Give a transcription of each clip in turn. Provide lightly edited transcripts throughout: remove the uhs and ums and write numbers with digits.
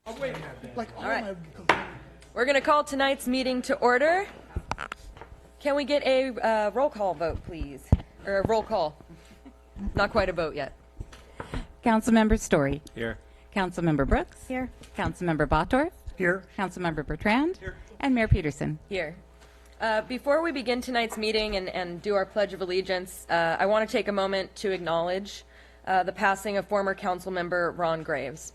All right. We're going to call tonight's meeting to order. Can we get a roll call vote, please? Or a roll call. Not quite a vote yet. Councilmember Story. Here. Councilmember Brooks. Here. Councilmember Bottorff. Here. Councilmember Bertrand. Here. And Mayor Peterson. Here. Before we begin tonight's meeting and do our Pledge of Allegiance, I want to take a moment to acknowledge the passing of former council member Ron Graves,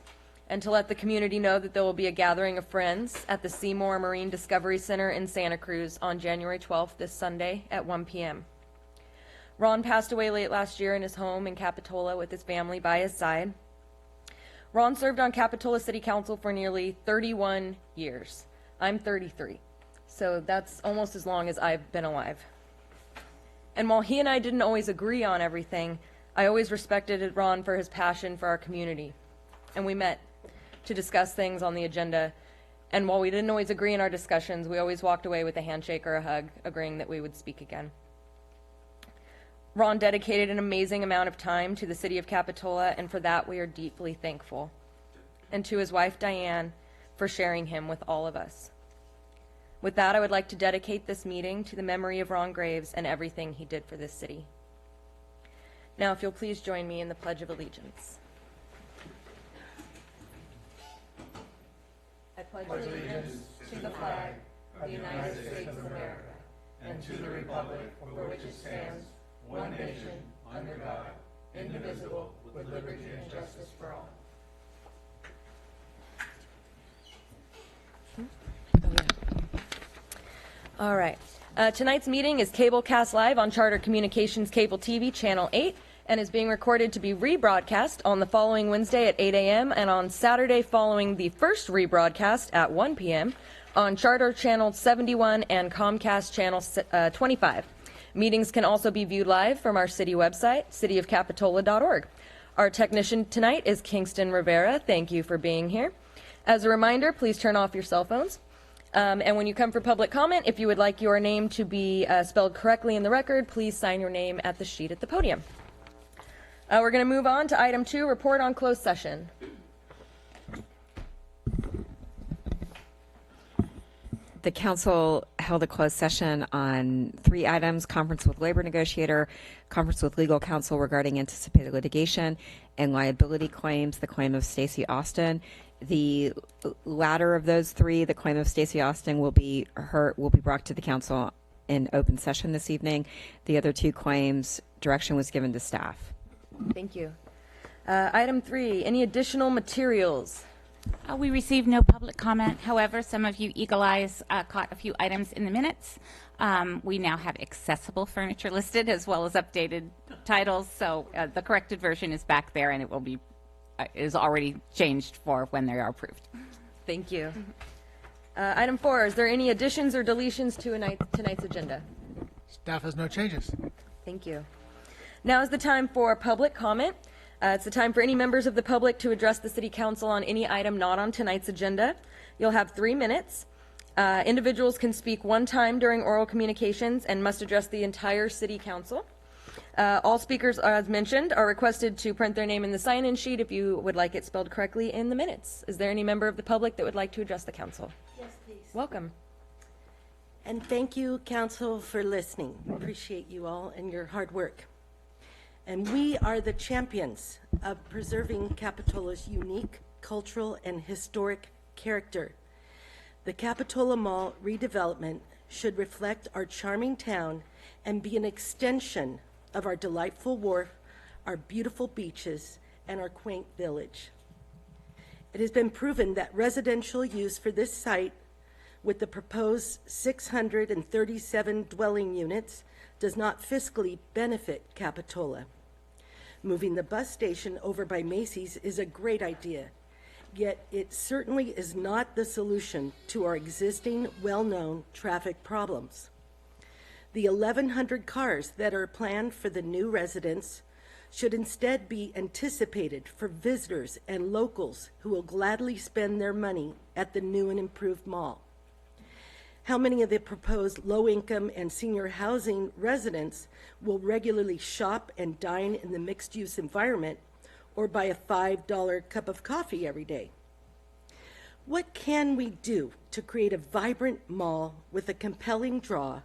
and to let the community know that there will be a gathering of friends at the Seymour Marine Discovery Center in Santa Cruz on January 12th, this Sunday at 1 p.m. Ron passed away late last year in his home in Capitola with his family by his side. Ron served on Capitola City Council for nearly 31 years. I'm 33, so that's almost as long as I've been alive. And while he and I didn't always agree on everything, I always respected Ron for his passion for our community. And we met to discuss things on the agenda. And while we didn't always agree in our discussions, we always walked away with a handshake or a hug, agreeing that we would speak again. Ron dedicated an amazing amount of time to the city of Capitola, and for that we are deeply thankful. And to his wife, Diane, for sharing him with all of us. With that, I would like to dedicate this meeting to the memory of Ron Graves and everything he did for this city. Now, if you'll please join me in the Pledge of Allegiance. I pledge allegiance to the flag of the United States of America and to the republic for which it stands, one nation, under God, indivisible, with liberty and justice for all. All right. Tonight's meeting is cablecast live on Charter Communications Cable TV Channel 8 and is being recorded to be rebroadcast on the following Wednesday at 8 a.m. and on Saturday following the first rebroadcast at 1 p.m. on Charter Channel 71 and Comcast Channel 25. Meetings can also be viewed live from our city website, cityofcapitola.org. Our technician tonight is Kingston Rivera. Thank you for being here. As a reminder, please turn off your cell phones. And when you come for public comment, if you would like your name to be spelled correctly in the record, please sign your name at the sheet at the podium. We're going to move on to item 2, report on closed session. The council held a closed session on 3 items: conference with labor negotiator, conference with legal counsel regarding anticipated litigation, and liability claims, the claim of Stacey Austin. The latter of those 3, the claim of Stacey Austin, will be brought to the council in open session this evening. The other 2 claims, direction was given to staff. Thank you. Item 3, any additional materials? We received no public comment. However, some of you eagle eyes caught a few items in the minutes. We now have accessible furniture listed as well as updated titles. So the corrected version is back there, and it will be is already changed for when they are approved. Thank you. Item 4, is there any additions or deletions to tonight's agenda? Staff has no changes. Thank you. Now is the time for public comment. It's the time for any members of the public to address the City Council on any item not on tonight's agenda. You'll have 3 minutes. Individuals can speak 1 time during oral communications and must address the entire City Council. All speakers, as mentioned, are requested to print their name in the sign-in sheet if you would like it spelled correctly in the minutes. Is there any member of the public that would like to address the council? Yes, please. Welcome. And thank you, Council, for listening. Appreciate you all and your hard work. And we are the champions of preserving Capitola's unique cultural and historic character. The Capitola Mall redevelopment should reflect our charming town and be an extension of our delightful wharf, our beautiful beaches, and our quaint village. It has been proven that residential use for this site, with the proposed 637 dwelling units, does not fiscally benefit Capitola. Moving the bus station over by Macy's is a great idea, yet it certainly is not the solution to our existing well-known traffic problems. The 1,100 cars that are planned for the new residents should instead be anticipated for visitors and locals who will gladly spend their money at the new and improved mall. How many of the proposed low-income and senior housing residents will regularly shop and dine in the mixed-use environment or buy a $5 cup of coffee every day? What can we do to create a vibrant mall with a compelling draw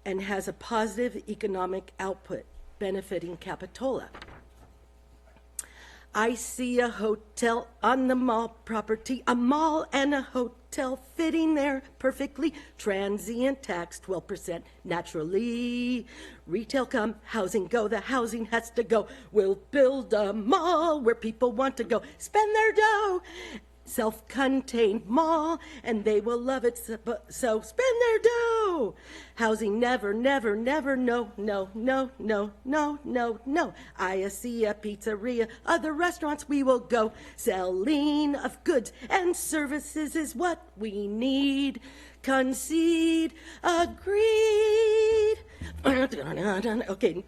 and has a positive economic output benefiting Capitola? I see a hotel on the mall property, a mall and a hotel fitting there perfectly. Transient tax 12% naturally. Retail come, housing go, the housing has to go. We'll build a mall where people want to go spend their dough. Self-contained mall, and they will love it, so spend their dough. Housing never, never, never, no, no, no, no, no, no, no. I see a pizzeria, other restaurants we will go. Selling of goods and services is what we need. Concede, agreed. Okay.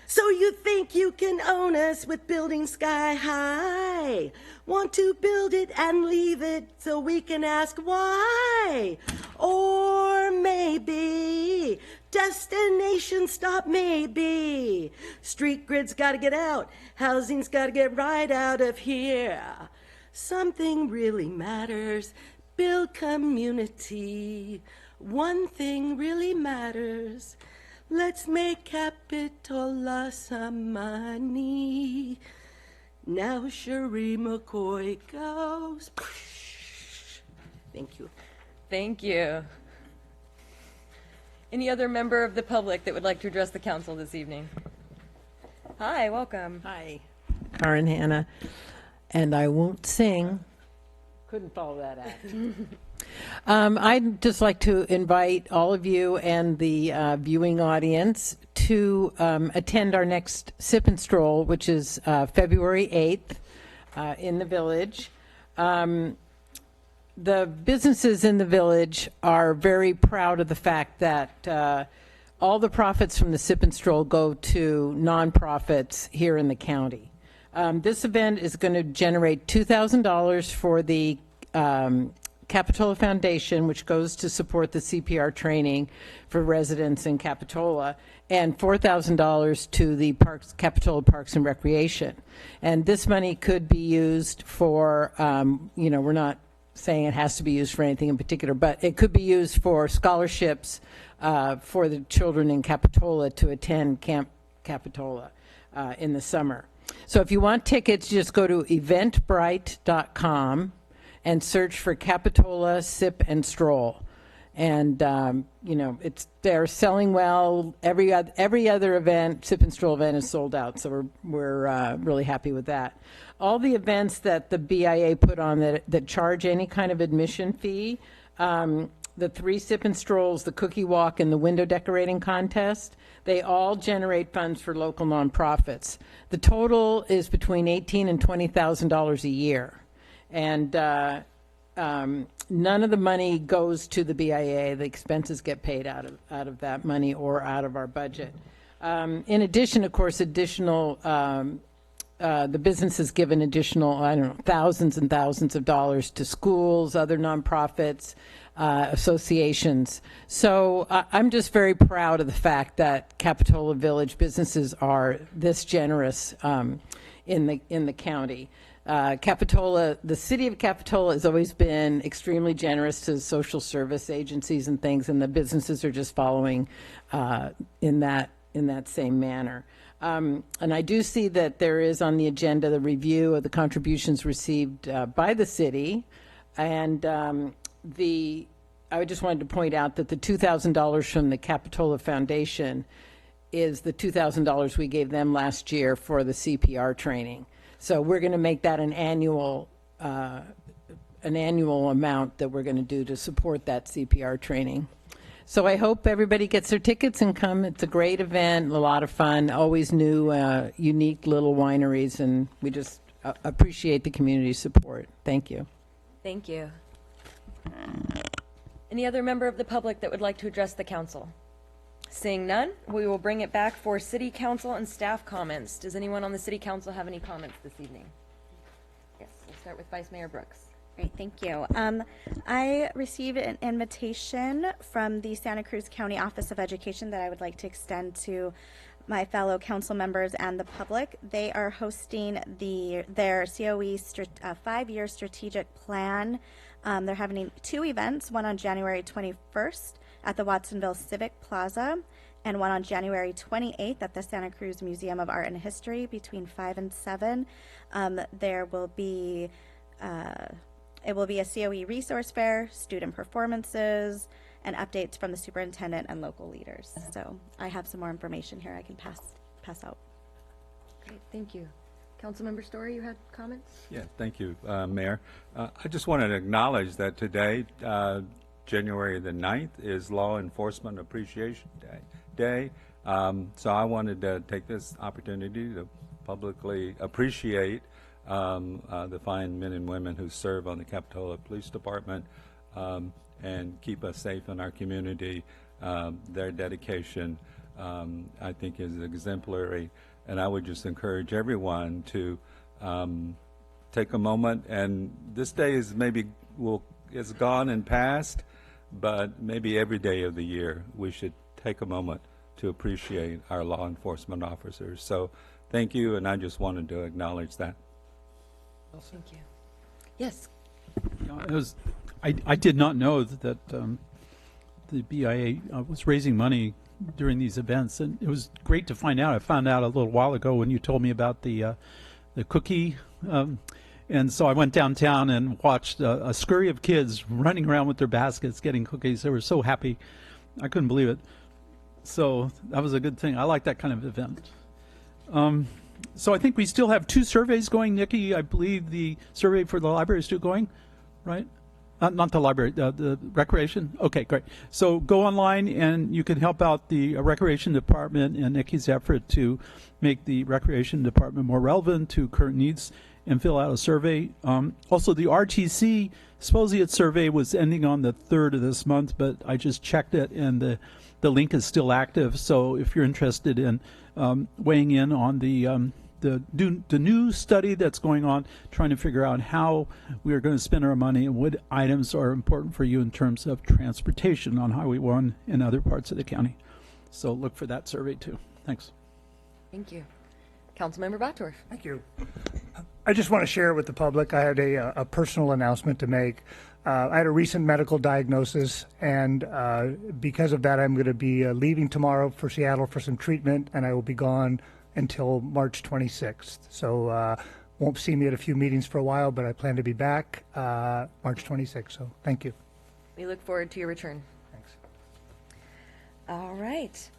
So you think you can own us with building sky high? Want to build it and leave it so we can ask why? Or maybe destination stop, maybe. Street grid's gotta get out. Housing's gotta get right out of here. Something really matters. Build community. One thing really matters. Let's make Capitola some money. Now Cherie McCoy goes. Thank you. Thank you. Any other member of the public that would like to address the council this evening? Hi, welcome. Hi, Karen Hanna, and I won't sing. Couldn't follow that act. I'd just like to invite all of you and the viewing audience to attend our next Sip and Stroll, which is February 8th in the village. The businesses in the village are very proud of the fact that all the profits from the Sip and Stroll go to nonprofits here in the county. This event is going to generate $2,000 for the Capitola Foundation, which goes to support the CPR training for residents in Capitola, and $4,000 to the Capitola Parks and Recreation. And this money could be used for, we're not saying it has to be used for anything in particular, but it could be used for scholarships for the children in Capitola to attend Camp Capitola in the summer. So if you want tickets, just go to eventbrite.com and search for Capitola Sip and Stroll. And, they're selling well. Every other event, Sip and Stroll event, is sold out. So we're really happy with that. All the events that the BIA put on that charge any kind of admission fee, the 3 Sip and Strolls, the Cookie Walk, and the Window Decorating Contest, they all generate funds for local nonprofits. The total is between $18,000 and $20,000 a year. And none of the money goes to the BIA. The expenses get paid out of that money or out of our budget. In addition, of course, the businesses give an additional, thousands and thousands of dollars to schools, other nonprofits, associations. So I'm just very proud of the fact that Capitola Village businesses are this generous in the county. Capitola, the city of Capitola has always been extremely generous to social service agencies and things, and the businesses are just following in that same manner. And I do see that there is on the agenda the review of the contributions received by the city, and I just wanted to point out that the $2,000 from the Capitola Foundation is the $2,000 we gave them last year for the CPR training. So we're going to make that an annual amount that we're going to do to support that CPR training. So I hope everybody gets their tickets and come. It's a great event, a lot of fun, always new, unique little wineries, and we just appreciate the community support. Thank you. Thank you. Any other member of the public that would like to address the council? Seeing none, we will bring it back for city council and staff comments. Does anyone on the city council have any comments this evening? Yes, we'll start with Vice Mayor Brooks. Great, thank you. I received an invitation from the Santa Cruz County Office of Education that I would like to extend to my fellow council members and the public. They are hosting their COE 5-year strategic plan They're having 2 events, one on January 21st at the Watsonville Civic Plaza, and one on January 28th at the Santa Cruz Museum of Art and History between 5 and 7. There will be it will be a COE resource fair, student performances, and updates from the superintendent and local leaders. So I have some more information here I can pass out. Great, thank you. Councilmember Story, you had comments? Yeah, thank you, Mayor. I just wanted to acknowledge that today, January the 9th, is Law Enforcement Appreciation Day. So I wanted to take this opportunity to publicly appreciate the fine men and women who serve on the Capitola Police Department and keep us safe in our community. Their dedication, I think, is exemplary. And I would just encourage everyone to take a moment. And this day is is gone and past, but maybe every day of the year we should take a moment to appreciate our law enforcement officers. So thank you, and I just wanted to acknowledge that. Thank you. Yes. I did not know that the BIA was raising money during these events, and it was great to find out. I found out a little while ago when you told me about the cookie, and so I went downtown and watched a scurry of kids running around with their baskets getting cookies. They were so happy. I couldn't believe it. So that was a good thing. I like that kind of event. So I think we still have 2 surveys going. Nikki, I believe the survey for the library is still going, right? Not the library, the recreation? Okay, great. So go online and you can help out the recreation department and Nikki's effort to make the recreation department more relevant to current needs and fill out a survey. Also, the RTC supposedly its survey was ending on the 3rd of this month, but I just checked it and the link is still active. So if you're interested in weighing in on the new study that's going on, trying to figure out how we are going to spend our money and what items are important for you in terms of transportation on Highway 1 and other parts of the county. So look for that survey too. Thanks. Thank you. Councilmember Botdorf. Thank you. I just want to share with the public, I had a personal announcement to make. I had a recent medical diagnosis, and because of that, I'm going to be leaving tomorrow for Seattle for some treatment, and I will be gone until March 26th. So won't see me at a few meetings for a while, but I plan to be back March 26th. So thank you. We look forward to your return. Thanks. All right.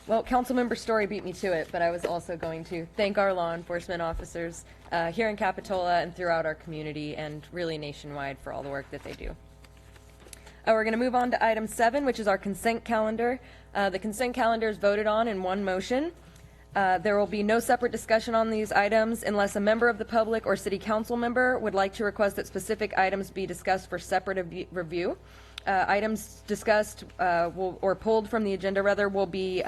Well, Councilmember Story beat me to it, but I was also going to thank our law enforcement officers here in Capitola and throughout our community and really nationwide for all the work that they do. We're going to move on to item 7, which is our consent calendar. The consent calendar is voted on in one motion. There will be no separate discussion on these items unless a member of the public or city council member would like to request that specific items be discussed for separate review. Items discussed or pulled from the agenda, rather, will be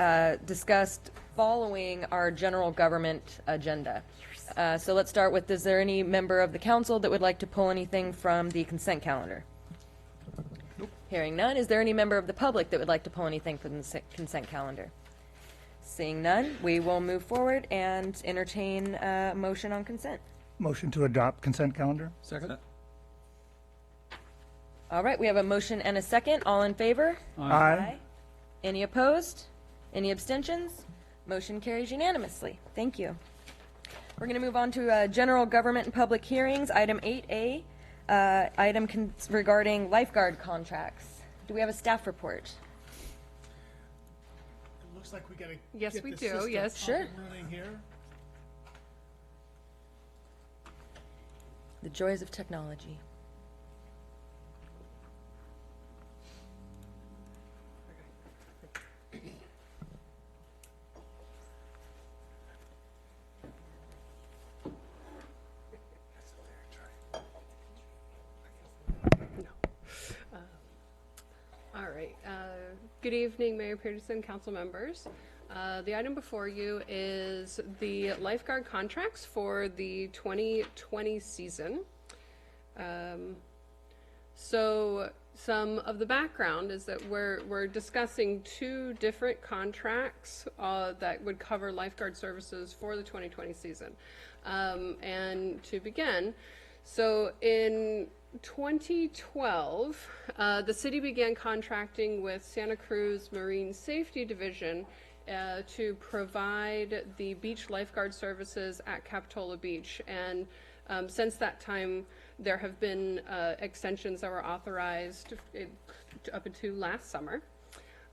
discussed following our general government agenda. So let's start with, is there any member of the council that would like to pull anything from the consent calendar? Hearing none, is there any member of the public that would like to pull anything from the consent calendar? Seeing none, we will move forward and entertain a motion on consent. Motion to adopt consent calendar? Second. All right, we have a motion and a second. All in favor? Aye. Any opposed? Any abstentions? Motion carries unanimously. Thank you. We're going to move on to general government and public hearings. Item 8A, regarding lifeguard contracts. Do we have a staff report? It looks like we got to Yes, we do. Yes. Sure. here. The joys of technology. All right. Good evening, Mayor Peterson, council members. The item before you is the lifeguard contracts for the 2020 season. So some of the background is that we're discussing 2 different contracts that would cover lifeguard services for the 2020 season. And to begin, so in 2012, the city began contracting with Santa Cruz Marine Safety Division to provide the beach lifeguard services at Capitola Beach. And since that time, there have been extensions that were authorized up into last summer.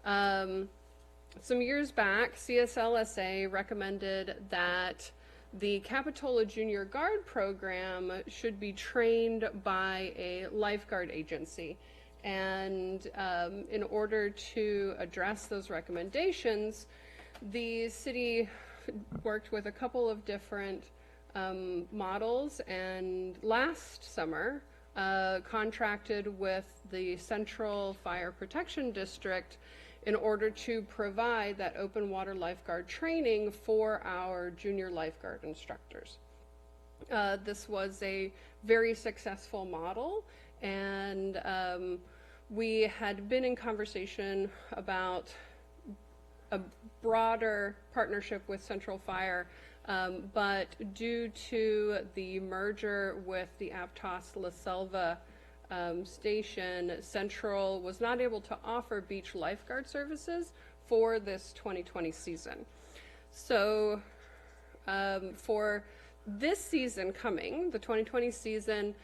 Some years back, CSLSA recommended that the Capitola Junior Guard program should be trained by a lifeguard agency. And in order to address those recommendations, the city worked with a couple of different models, and last summer contracted with the Central Fire Protection District in order to provide that open water lifeguard training for our junior lifeguard instructors. This was a very successful model, and we had been in conversation about a broader partnership with Central Fire, but due to the merger with the Aptos La Selva station, Central was not able to offer beach lifeguard services for this 2020 season. So for this season coming, the 2020 season,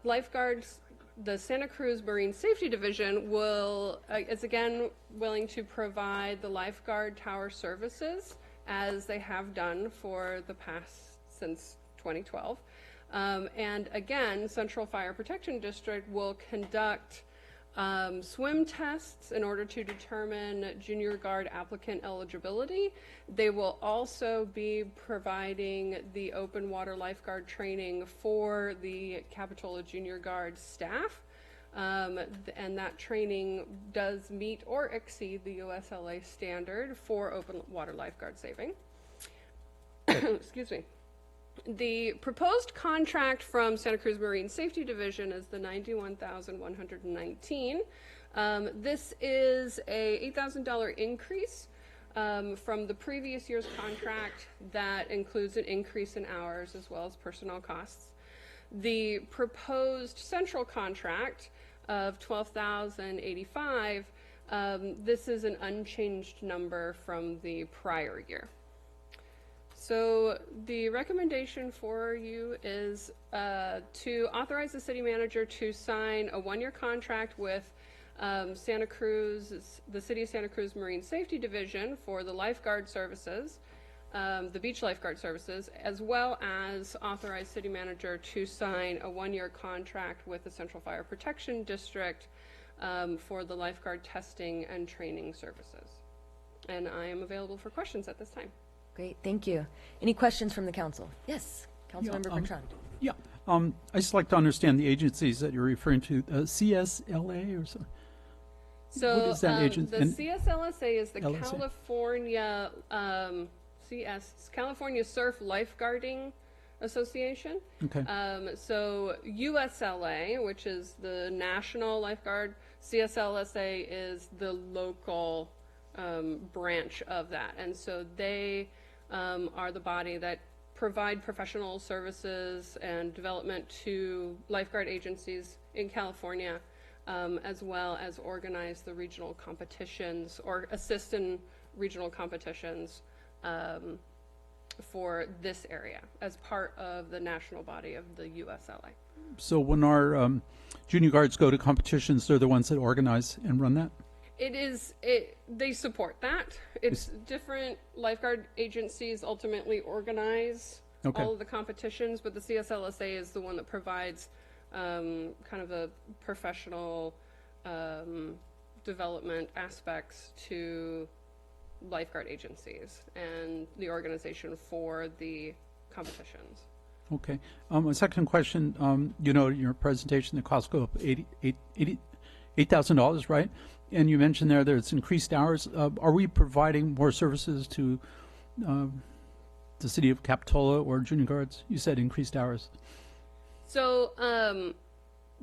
lifeguards, the Santa Cruz Marine Safety Division is again willing to provide the lifeguard tower services as they have done for the past since 2012. And again, Central Fire Protection District will conduct swim tests in order to determine junior guard applicant eligibility. They will also be providing the open water lifeguard training for the Capitola Junior Guard staff. And that training does meet or exceed the USLA standard for open water lifeguard saving. Excuse me. The proposed contract from Santa Cruz Marine Safety Division is the $91,119. This is a $8,000 increase from the previous year's contract that includes an increase in hours as well as personnel costs. The proposed central contract of $12,085, this is an unchanged number from the prior year. So the recommendation for you is to authorize the city manager to sign a one-year contract with the City of Santa Cruz Marine Safety Division for the lifeguard services, the beach lifeguard services, as well as authorize city manager to sign a one-year contract with the Central Fire Protection District for the lifeguard testing and training services. And I am available for questions at this time. Great, thank you. Any questions from the council? Yes, Councilmember Bertrand. Yeah, I just like to understand the agencies that you're referring to, CSLA or something. So what is that agency? The CSLSA is the LSA? California Surf Lifeguarding Association. Okay. So USLA, which is the national lifeguard, CSLSA is the local branch of that, and so they are the body that provide professional services and development to lifeguard agencies in California, as well as organize the regional competitions or assist in regional competitions for this area as part of the national body of the USLA. So when our junior guards go to competitions, they're the ones that organize and run that? They support that. It's different lifeguard agencies ultimately organize all of the competitions, but the CSLSA is the one that provides kind of a professional development aspects to lifeguard agencies and the organization for the competitions. Okay. A second question, in your presentation, the costs go up $8,000, right? And you mentioned there that it's increased hours. Are we providing more services to the city of Capitola or junior guards? You said increased hours. So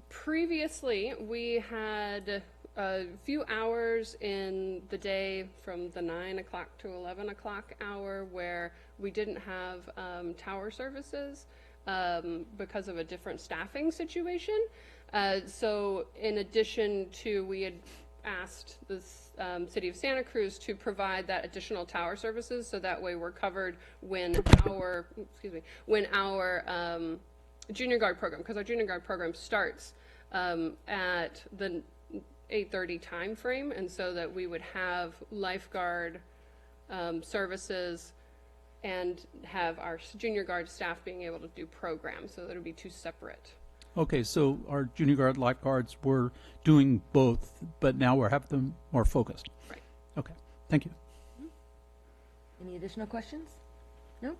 previously we had a few hours in the day from the 9 o'clock to 11 o'clock hour where we didn't have tower services. because of a different staffing situation. So in addition to, we had asked the City of Santa Cruz to provide that additional tower services, so that way we're covered when our, when our junior guard program, because our junior guard program starts at the 8:30 time frame, and so that we would have lifeguard services and have our junior guard staff being able to do programs, so that would be two separate. Okay, so our junior guard lifeguards were doing both, but now we're having them more focused. Right. Okay, thank you. Any additional questions? No?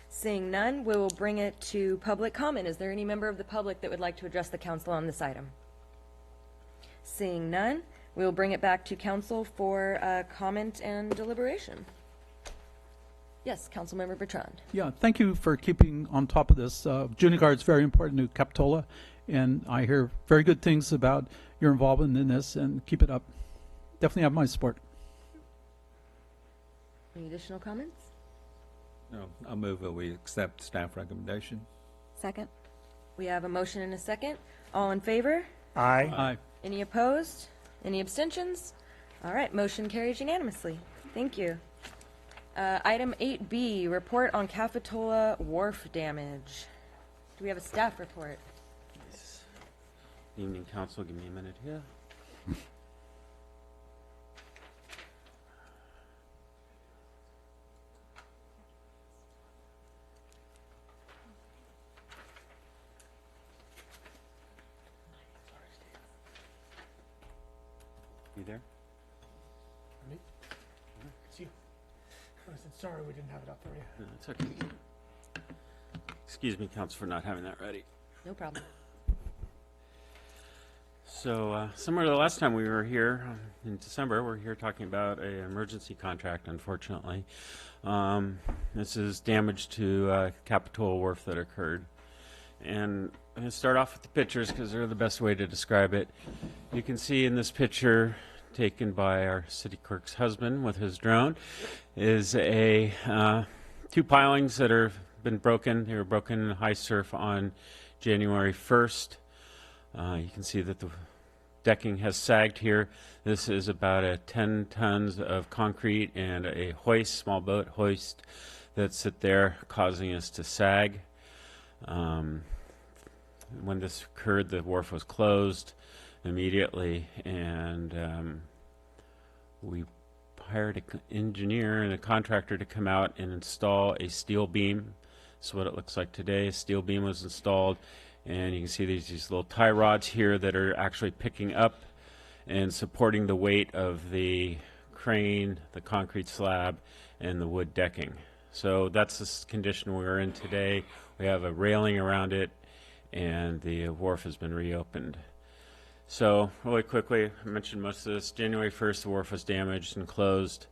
Seeing none, we will bring it to public comment. Is there any member of the public that would like to address the council on this item? Seeing none, we will bring it back to council for comment and deliberation. Yes, Councilmember Bertrand. Yeah, thank you for keeping on top of this. Junior guard is very important to Capitola, and I hear very good things about your involvement in this, and keep it up. Definitely have my support. Any additional comments? No, I'll move that we accept staff recommendation. Second. We have a motion and a second. All in favor? Aye. Aye. Any opposed? Any abstentions? All right, motion carries unanimously. Thank you. Item 8B, report on Capitola Wharf damage. Do we have a staff report? Evening, council. Give me a minute here. You there? Sorry, we didn't have it up for you. No, it's okay. Excuse me, council, for not having that ready. No problem. So, similar to the last time we were here in December, we're here talking about an emergency contract, unfortunately. This is damage to Capitola Wharf that occurred. And I'm going to start off with the pictures because they're the best way to describe it. You can see in this picture, taken by our city clerk's husband with his drone, is a two pilings that have been broken. They were broken in high surf on January 1st. You can see that the decking has sagged here. This is about 10 tons of concrete and a hoist, small boat hoist, that sit there causing us to sag. When this occurred, the wharf was closed immediately, and we hired an engineer and a contractor to come out and install a steel beam. This is what it looks like today. A steel beam was installed, and you can see these little tie rods here that are actually picking up and supporting the weight of the crane, the concrete slab, and the wood decking. So that's the condition we're in today. We have a railing around it, and the wharf has been reopened. So really quickly, I mentioned most of this. January 1st, the wharf was damaged and closed.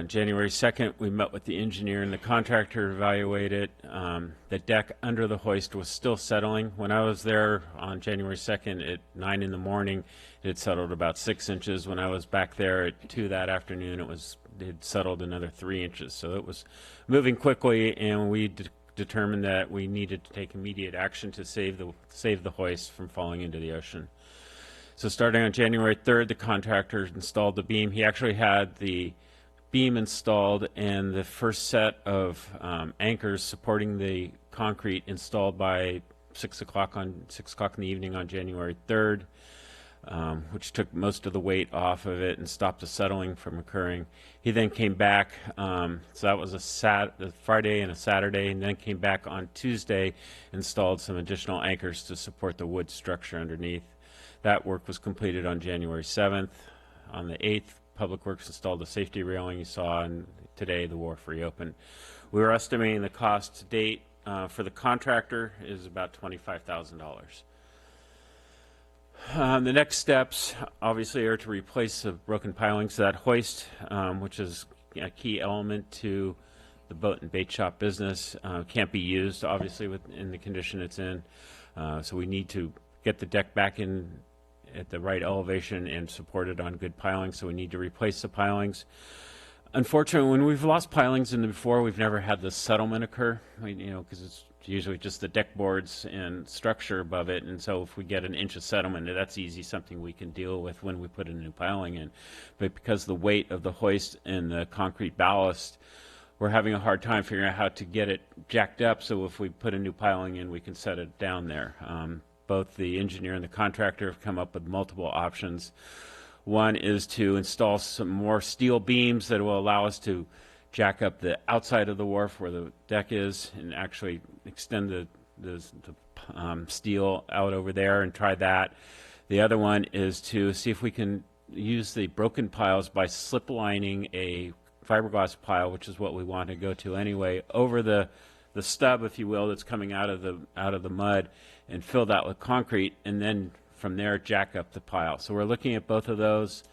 January 2nd, we met with the engineer and the contractor to evaluate it. The deck under the hoist was still settling. When I was there on January 2nd at 9 in the morning, it had settled about 6 inches. When I was back there at 2 that afternoon, it had settled another 3 inches. So it was moving quickly, and we determined that we needed to take immediate action to save the hoist from falling into the ocean. So starting on January 3rd, the contractor installed the beam. He actually had the beam installed and the first set of anchors supporting the concrete installed by 6 o'clock in the evening on January 3rd, which took most of the weight off of it and stopped the settling from occurring. He then came back, so that was a Friday and a Saturday, and then came back on Tuesday, installed some additional anchors to support the wood structure underneath. That work was completed on January 7th. On the 8th, Public Works installed the safety railing you saw, and today the wharf reopened. We were estimating the cost to date for the contractor is about $25,000. The next steps, obviously, are to replace the broken pilings. That hoist, which is a key element to the boat and bait shop business, can't be used, obviously, in the condition it's in. So we need to get the deck back in at the right elevation and supported on good pilings, so we need to replace the pilings. Unfortunately, when we've lost pilings in the before, we've never had this settlement occur, because it's usually just the deck boards and structure above it. And so if we get an inch of settlement, that's easy, something we can deal with when we put a new piling in. But because of the weight of the hoist and the concrete ballast, we're having a hard time figuring out how to get it jacked up. So if we put a new piling in, we can set it down there. Both the engineer and the contractor have come up with multiple options. One is to install some more steel beams that will allow us to jack up the outside of the wharf where the deck is and actually extend the steel out over there and try that. The other one is to see if we can use the broken piles by slip lining a fiberglass pile, which is what we want to go to anyway, over the stub, if you will, that's coming out of the mud, and fill that with concrete, and then from there jack up the pile. So we're looking at both of those.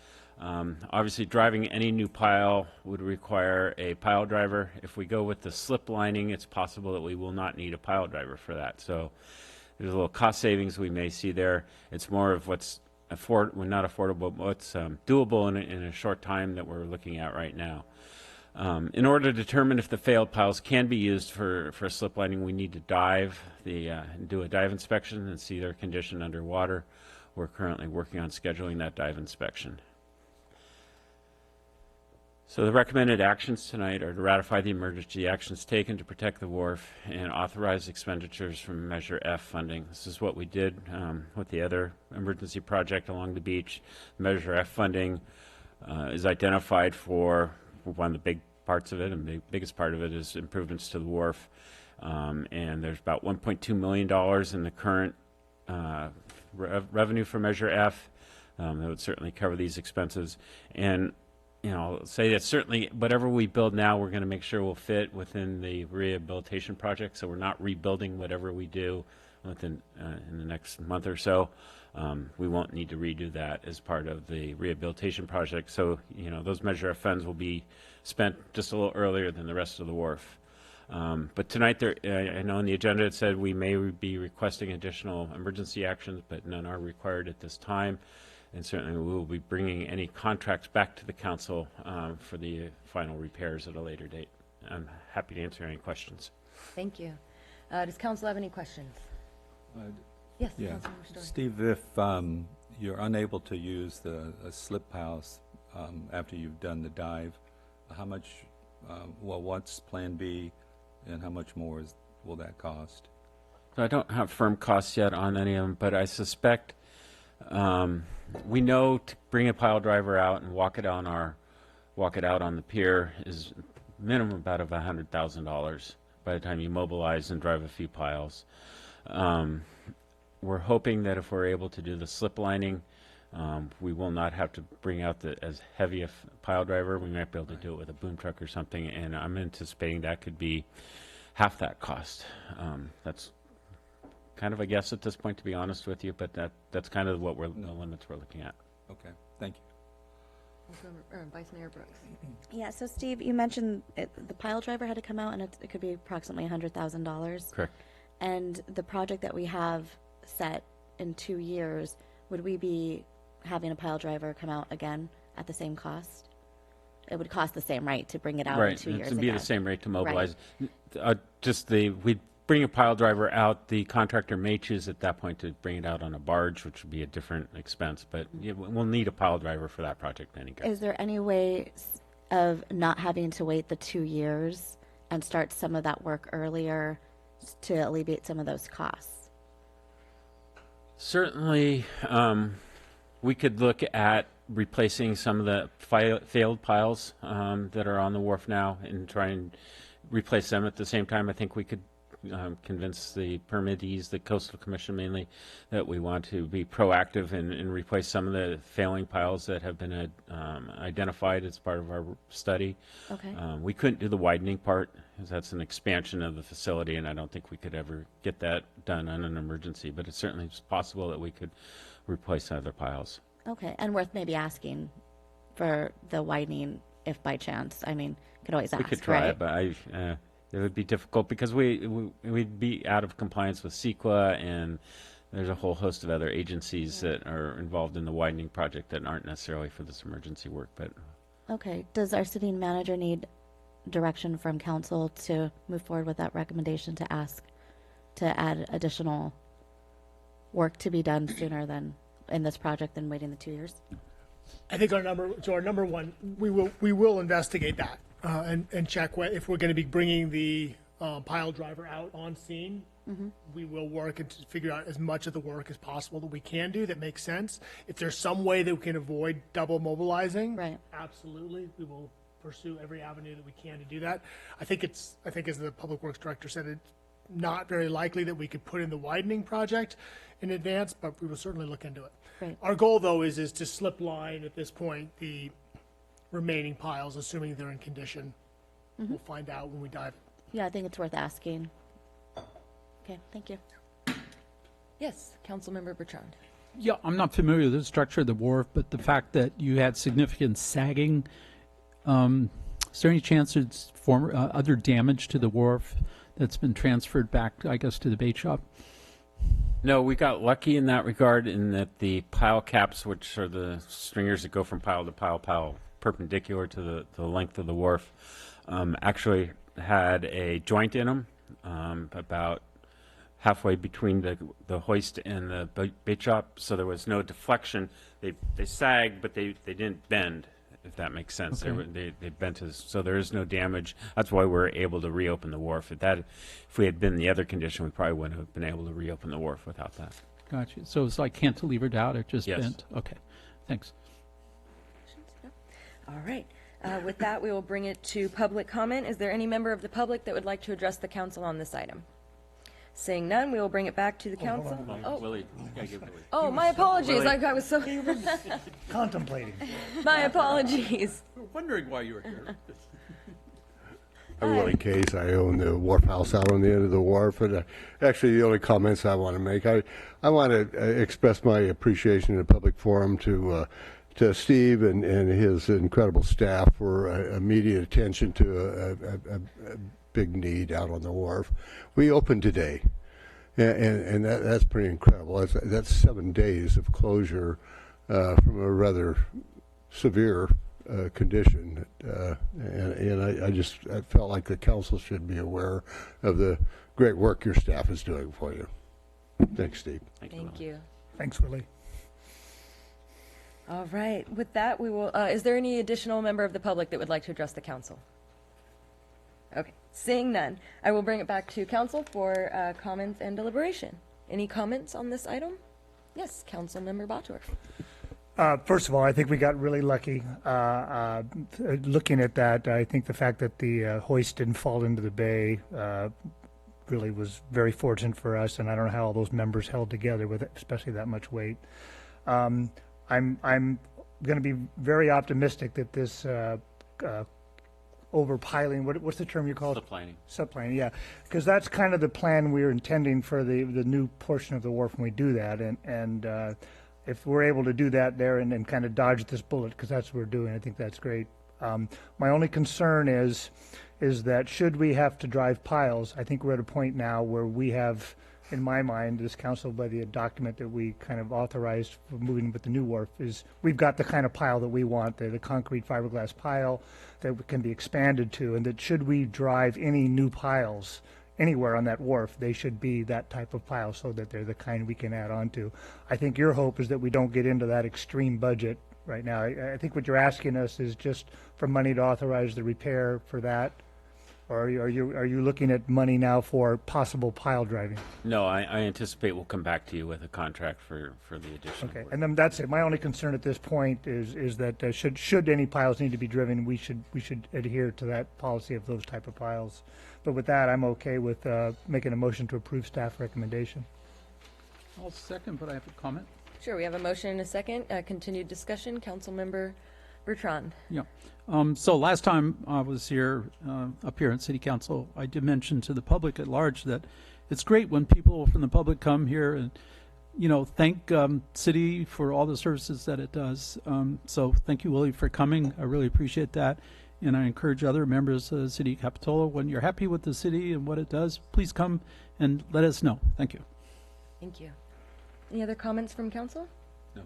Obviously, driving any new pile would require a pile driver. If we go with the slip lining, it's possible that we will not need a pile driver for that. So there's a little cost savings we may see there. It's more of what's not affordable, but what's doable in a short time that we're looking at right now. In order to determine if the failed piles can be used for slip lining, we need to do a dive inspection and see their condition underwater. We're currently working on scheduling that dive inspection. So the recommended actions tonight are to ratify the emergency actions taken to protect the wharf and authorize expenditures from Measure F funding. This is what we did with the other emergency project along the beach. Measure F funding is identified for one of the big parts of it, and the biggest part of it is improvements to the wharf. And there's about $1.2 million in the current revenue for Measure F. That would certainly cover these expenses. And I'll say that certainly whatever we build now, we're going to make sure will fit within the rehabilitation project. So we're not rebuilding whatever we do within in the next month or so. We won't need to redo that as part of the rehabilitation project. So, those Measure F funds will be spent just a little earlier than the rest of the wharf. But tonight, I know on the agenda it said we may be requesting additional emergency actions, but none are required at this time. And certainly we will be bringing any contracts back to the council for the final repairs at a later date. I'm happy to answer any questions. Thank you. Does council have any questions? Yes, Yeah. Councilmember Story. Steve, if you're unable to use the slip piles after you've done the dive, how much, what's Plan B, and how much more will that cost? So I don't have firm costs yet on any of them, but I suspect we know to bring a pile driver out and walk it out on the pier is minimum about $100,000 by the time you mobilize and drive a few piles. We're hoping that if we're able to do the slip lining, we will not have to bring out as heavy a pile driver. We might be able to do it with a boom truck or something, and I'm anticipating that could be half that cost. That's kind of a guess at this point, to be honest with you, but that's kind of the limits we're looking at. Okay, thank you. Vice Mayor Brooks. Yeah, so Steve, you mentioned the pile driver had to come out, and it could be approximately $100,000. Correct. And the project that we have set in 2 years, would we be having a pile driver come out again at the same cost? It would cost the same, right, to bring it out in 2 years It would be again? the same rate to mobilize. We'd bring a pile driver out. The contractor may choose at that point to bring it out on a barge, which would be a different expense, but we'll need a pile driver for that project in any case. Is there any way of not having to wait the 2 years and start some of that work earlier to alleviate some of those costs? Certainly, we could look at replacing some of the failed piles that are on the wharf now and try and replace them at the same time. I think we could convince the permittees, the Coastal Commission mainly, that we want to be proactive and replace some of the failing piles that have been identified as part of our study. Okay. We couldn't do the widening part, because that's an expansion of the facility, and I don't think we could ever get that done on an emergency, but it's certainly possible that we could replace other piles. Okay, and worth maybe asking for the widening if by chance. I mean, could always ask, We could try right? it, but it would be difficult because we'd be out of compliance with CEQA, and there's a whole host of other agencies that are involved in the widening project that aren't necessarily for this emergency work. But Okay, does our city manager need direction from council to move forward with that recommendation to ask to add additional work to be done sooner than in this project than waiting the 2 years? I think our number one, we will investigate that and check if we're going to be bringing the pile driver out on scene. We will work and to figure out as much of the work as possible that we can do that makes sense. If there's some way that we can avoid double mobilizing, Right. absolutely, we will pursue every avenue that we can to do that. I think as the Public Works Director said, it's not very likely that we could put in the widening project in advance, but we will certainly look into it. Right. Our goal, though, is to slip line at this point the remaining piles, assuming they're in condition. We'll find out when we dive. Yeah, I think it's worth asking. Okay, thank you. Yes, Councilmember Bertrand. Yeah, I'm not familiar with the structure of the wharf, but the fact that you had significant sagging, is there any chance there's other damage to the wharf that's been transferred back, I guess, to the bait shop? No, we got lucky in that regard in that the pile caps, which are the stringers that go from pile to pile, perpendicular to the length of the wharf, actually had a joint in them about halfway between the hoist and the bait shop, so there was no deflection. They sagged, but they didn't bend, if that makes sense. Okay. They bent so there is no damage. That's why we're able to reopen the wharf. If we had been in the other condition, we probably wouldn't have been able to reopen the wharf without that. Gotcha. So it's like cantilevered out or just Yes. bent? Okay, thanks. All right. With that, we will bring it to public comment. Is there any member of the public that would like to address the council on this item? Seeing none, we will bring it back to the council. Oh, Willie, you gotta give Willie. oh, my apologies. I was so, Contemplating. my apologies. We're wondering why you were here. I'm Willie Case. I own the wharf house out on the end of the wharf. And actually, the only comments I want to make, I want to express my appreciation in a public forum to Steve and his incredible staff for immediate attention to a big need out on the wharf. We opened today, and that's pretty incredible. That's 7 days of closure from a rather severe condition, and I felt like the council should be aware of the great work your staff is doing for you. Thanks, Steve. Thank you. Thanks, Willie. All right. With that, we will, is there any additional member of the public that would like to address the council? Okay. Seeing none, I will bring it back to council for comments and deliberation. Any comments on this item? Yes, Councilmember Bottorff. First of all, I think we got really lucky. Looking at that, I think the fact that the hoist didn't fall into the bay really was very fortunate for us, and I don't know how all those members held together with especially that much weight. I'm going to be very optimistic that this overpiling, what's the term you call it? Subplaning. Subplaning, yeah, because that's kind of the plan we're intending for the new portion of the wharf when we do that, and if we're able to do that there and kind of dodge this bullet, because that's what we're doing, I think that's great. My only concern is that should we have to drive piles, I think we're at a point now where we have, in my mind, this council, by the document that we kind of authorized for moving with the new wharf, is we've got the kind of pile that we want, the concrete fiberglass pile that can be expanded to, and that should we drive any new piles anywhere on that wharf, they should be that type of pile so that they're the kind we can add on to. I think your hope is that we don't get into that extreme budget right now. I think what you're asking us is just for money to authorize the repair for that, or are you looking at money now for possible pile driving? No, I anticipate we'll come back to you with a contract for the additional Okay, work. and then that's it. My only concern at this point is that should any piles need to be driven, we should adhere to that policy of those type of piles. But with that, I'm okay with making a motion to approve staff recommendation. I'll second, but I have a comment. Sure, we have a motion and a second. Continued discussion. Councilmember Bertrand. Yeah. So last time I was here, up here at City Council, I did mention to the public at large that it's great when people from the public come here and, thank City for all the services that it does. So thank you, Willie, for coming. I really appreciate that. And I encourage other members of the City of Capitola, when you're happy with the city and what it does, please come and let us know. Thank you. Thank you. Any other comments from council? No.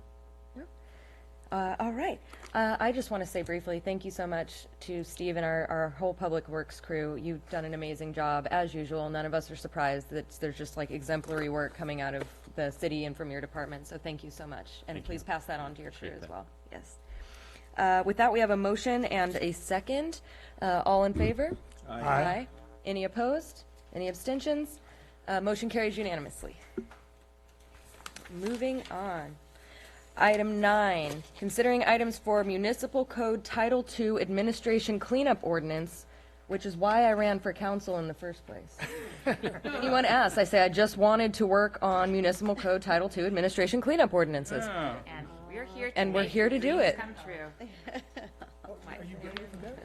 All right. I just want to say briefly, thank you so much to Steve and our whole Public Works crew. You've done an amazing job, as usual. None of us are surprised that there's just like exemplary work coming out of the city and from your department. So thank you so much. And please pass that on to your crew as well. Yes. With that, we have a motion and a second. All in favor? Aye. Any opposed? Any abstentions? Motion carries unanimously. Moving on. Item 9, considering items for Municipal Code Title II Administration Cleanup Ordinance, which is why I ran for council in the first place. Anyone asks, I say I just wanted to work on Municipal Code Title II Administration Cleanup Ordinances. And we're here to And we're make here your to do dreams it. come true.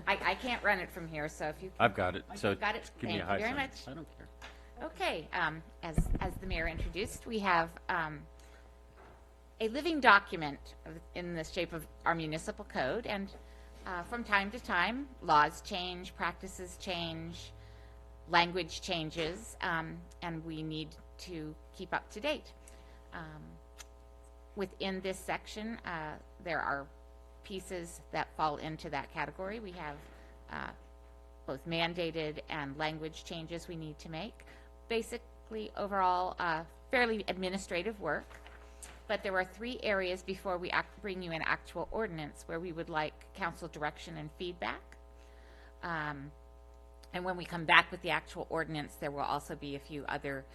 I can't run it from here, so if you. I've got it, so Got it? give me a Thank high you very sign. much. I don't care. Okay, as the mayor introduced, we have a living document in the shape of our municipal code, and from time to time, laws change, practices change, language changes, and we need to keep up to date. Within this section, there are pieces that fall into that category. We have both mandated and language changes we need to make. Basically, overall, fairly administrative work. But there are 3 areas before we bring you an actual ordinance where we would like council direction and feedback. And when we come back with the actual ordinance, there will also be a few other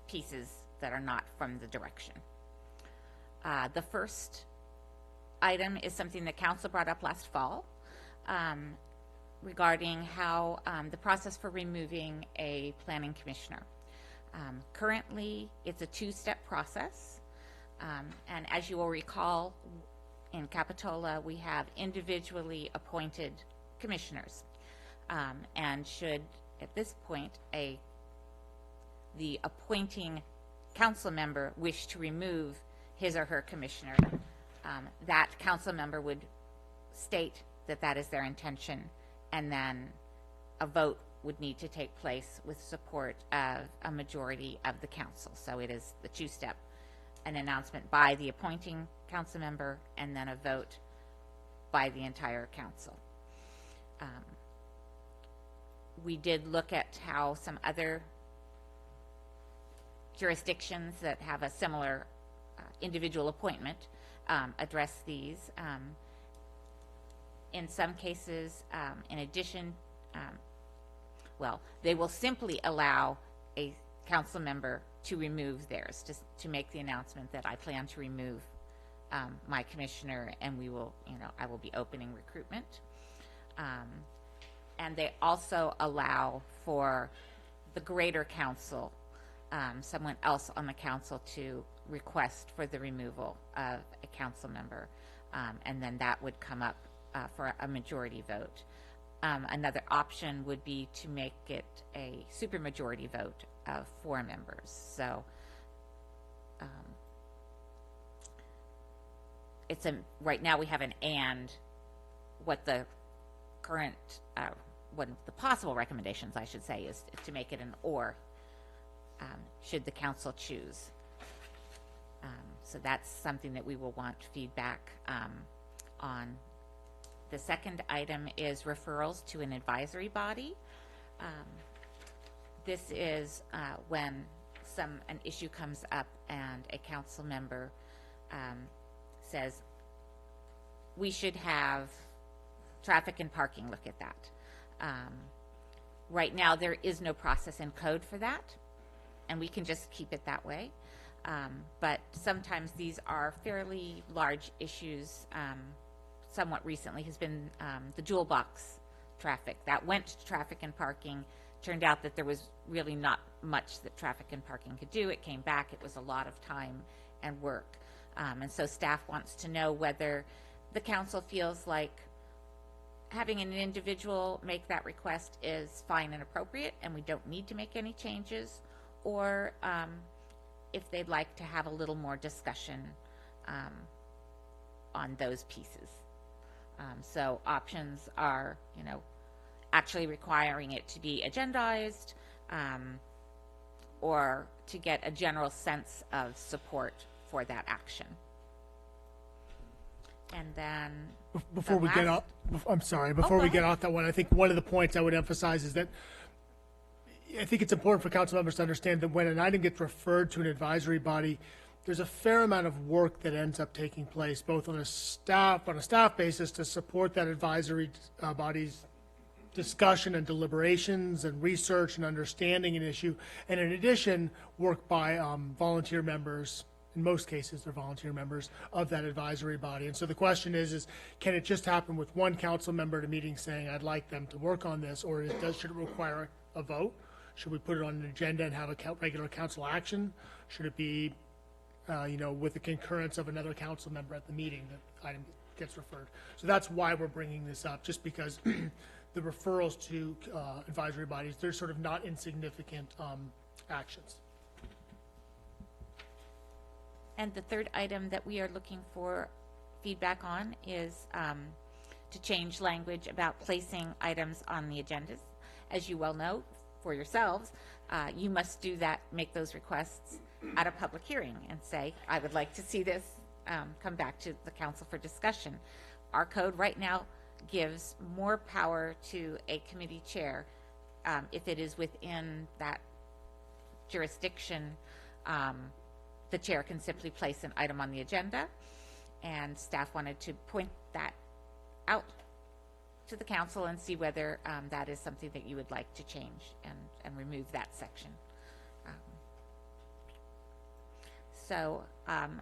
pieces that are not from the direction. The first item is something that council brought up last fall regarding how the process for removing a planning commissioner. Currently, it's a 2-step process, and as you will recall, in Capitola, we have individually appointed commissioners, and should, at this point, the appointing council member wish to remove his or her commissioner, that council member would state that that is their intention, and then a vote would need to take place with support of a majority of the council. So it is the 2-step, an announcement by the appointing council member and then a vote by the entire council. We did look at how some other jurisdictions that have a similar individual appointment address these. In some cases, in addition, well, they will simply allow a council member to remove theirs, just to make the announcement that I plan to remove my commissioner, and we will, I will be opening recruitment. And they also allow for the greater council, someone else on the council, to request for the removal of a council member, and then that would come up for a majority vote. Another option would be to make it a supermajority vote of 4 members. So it's right now we have an and. What the current, what the possible recommendations, I should say, is to make it an or, should the council choose. So that's something that we will want feedback on. The second item is referrals to an advisory body. This is when an issue comes up and a council member says, we should have traffic and parking look at that. Right now, there is no process in code for that, and we can just keep it that way. But sometimes these are fairly large issues. Somewhat recently has been the jewel box traffic. That went to traffic and parking. Turned out that there was really not much that traffic and parking could do. It came back. It was a lot of time and work. And so staff wants to know whether the council feels like having an individual make that request is fine and appropriate and we don't need to make any changes, or if they'd like to have a little more discussion on those pieces. So options are, actually requiring it to be agendized, or to get a general sense of support for that action. And then Before we get last- off, I'm sorry, before go we get ahead. off that one, I think one of the points I would emphasize is that I think it's important for council members to understand that when an item gets referred to an advisory body, there's a fair amount of work that ends up taking place, both on a staff basis to support that advisory body's discussion and deliberations and research and understanding an issue, and in addition, work by volunteer members. In most cases, they're volunteer members of that advisory body. And so the question is can it just happen with one council member at a meeting saying, I'd like them to work on this, or should it require a vote? Should we put it on an agenda and have a regular council action? Should it be, with the concurrence of another council member at the meeting that the item gets referred? So that's why we're bringing this up, just because the referrals to advisory bodies, they're sort of not insignificant actions. And the third item that we are looking for feedback on is to change language about placing items on the agendas. As you well know, for yourselves, you must do that, make those requests at a public hearing and say, I would like to see this come back to the council for discussion. Our code right now gives more power to a committee chair if it is within that jurisdiction. The chair can simply place an item on the agenda, and staff wanted to point that out to the council and see whether that is something that you would like to change and remove that section. So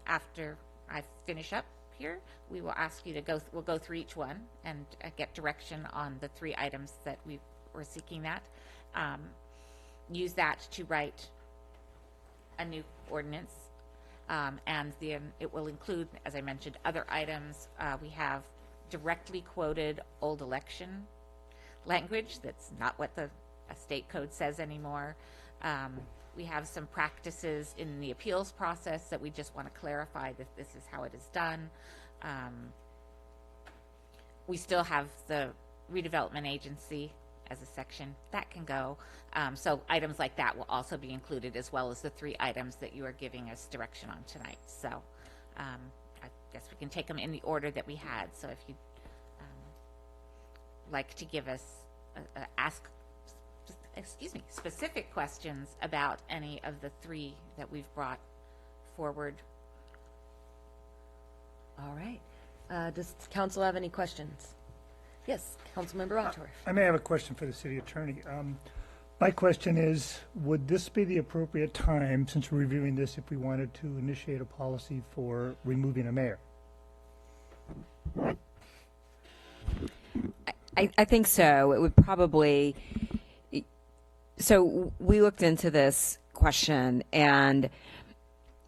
after I finish up here, we will ask you to we'll go through each one and get direction on the 3 items that we're seeking that. Use that to write a new ordinance. And it will include, as I mentioned, other items. We have directly quoted old election language. That's not what the state code says anymore. We have some practices in the appeals process that we just want to clarify that this is how it is done. We still have the redevelopment agency as a section that can go. So items like that will also be included, as well as the 3 items that you are giving us direction on tonight. So I guess we can take them in the order that we had. So if you'd like to give us, specific questions about any of the 3 that we've brought forward. All right. Does council have any questions? Yes, Councilmember Rotorff. I may have a question for the city attorney. My question is, would this be the appropriate time, since we're reviewing this, if we wanted to initiate a policy for removing a mayor? I think so. It would probably. So we looked into this question, and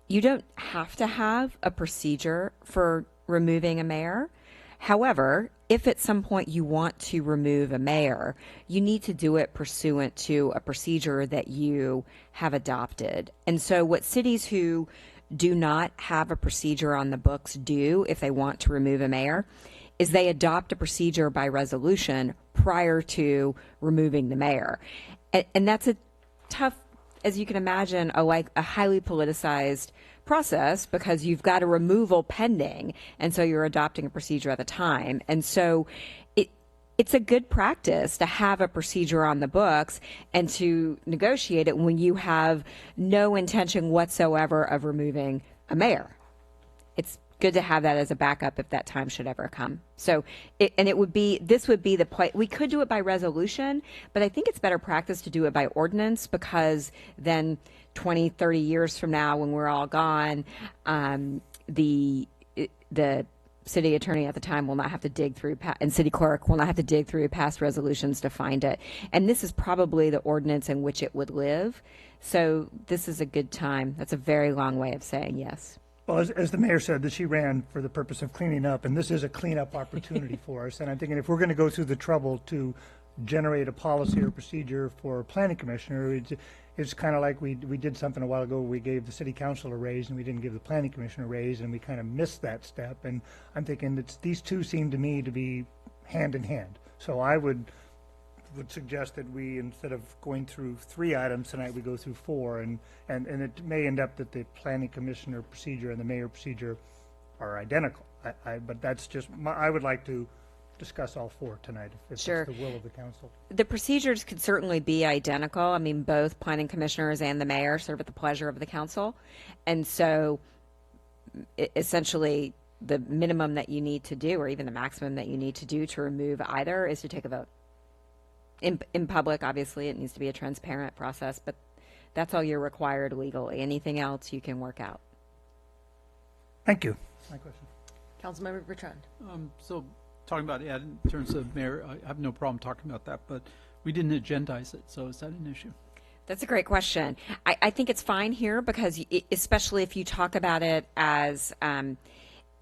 you don't have to have a procedure for removing a mayor. However, if at some point you want to remove a mayor, you need to do it pursuant to a procedure that you have adopted. And so what cities who do not have a procedure on the books do if they want to remove a mayor is they adopt a procedure by resolution prior to removing the mayor. And that's a tough, as you can imagine, a highly politicized process, because you've got a removal pending, and so you're adopting a procedure at the time. And so it's a good practice to have a procedure on the books and to negotiate it when you have no intention whatsoever of removing a mayor. It's good to have that as a backup if that time should ever come. So, this would be the point. We could do it by resolution, but I think it's better practice to do it by ordinance, because then 20, 30 years from now, when we're all gone, the city attorney at the time will not have to dig through, and city clerk will not have to dig through past resolutions to find it. And this is probably the ordinance in which it would live. So this is a good time. That's a very long way of saying yes. Well, as the mayor said, that she ran for the purpose of cleaning up, and this is a cleanup opportunity for us. And I'm thinking if we're going to go through the trouble to generate a policy or procedure for a planning commissioner, it's kind of like we did something a while ago where we gave the city council a raise and we didn't give the planning commission a raise, and we kind of missed that step. And I'm thinking that these two seem to me to be hand in hand. So I would suggest that we, instead of going through 3 items tonight, we go through 4, and it may end up that the planning commissioner procedure and the mayor procedure are identical. But that's just, I would like to discuss all four tonight, if Sure. it's the will of the council. The procedures could certainly be identical. I mean, both planning commissioners and the mayor serve at the pleasure of the council. And so essentially, the minimum that you need to do, or even the maximum that you need to do to remove either, is to take a vote. In public, obviously, it needs to be a transparent process, but that's all you're required legally. Anything else you can work out. Thank you. My question. Councilmember Bertrand. So talking about Ed in terms of mayor, I have no problem talking about that, but we didn't agendize it, so is that an issue? That's a great question. I think it's fine here because especially if you talk about it as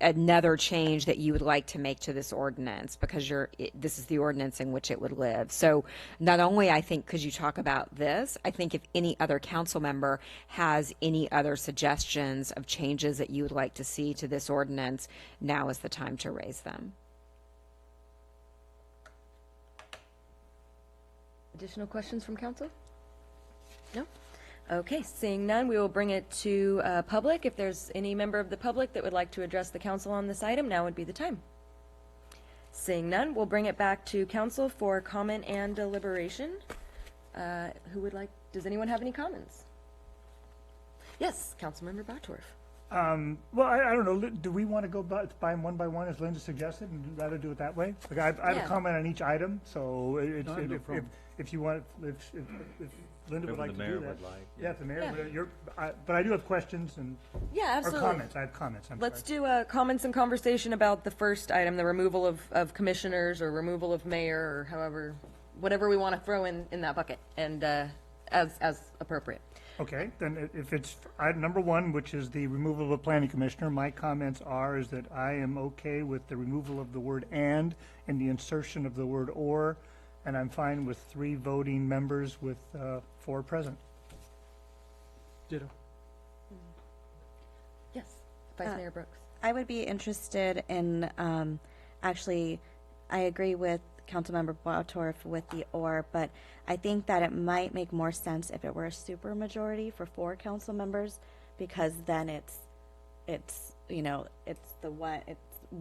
another change that you would like to make to this ordinance, because this is the ordinance in which it would live. So not only, I think, because you talk about this, I think if any other council member has any other suggestions of changes that you would like to see to this ordinance, now is the time to raise them. Additional questions from council? No? Okay, seeing none, we will bring it to public. If there's any member of the public that would like to address the council on this item, now would be the time. Seeing none, we'll bring it back to council for comment and deliberation. Does anyone have any comments? Yes, Councilmember Bottorff. Well, I don't know. Do we want to go by them one by one, as Linda suggested, and rather do it that way? Like I have Yeah. a comment on each item, so No, I have no problem. if you want, if Linda would If like the to mayor do that. would like, Yeah, if the mayor, Yeah. but I do have questions and, Yeah, or absolutely. comments. I have comments, I'm Let's sorry. do comments and conversation about the first item, the removal of commissioners or removal of mayor or however, whatever we want to throw in that bucket and as appropriate. Okay, then if it's item number one, which is the removal of a planning commissioner, my comments is that I am okay with the removal of the word "and" and the insertion of the word "or," and I'm fine with 3 voting members with 4 present. Ditto. Yes, Vice Mayor Brooks. I would be interested in, actually, I agree with Councilmember Bottorff with the "or," but I think that it might make more sense if it were a super majority for 4 council members, because then it's the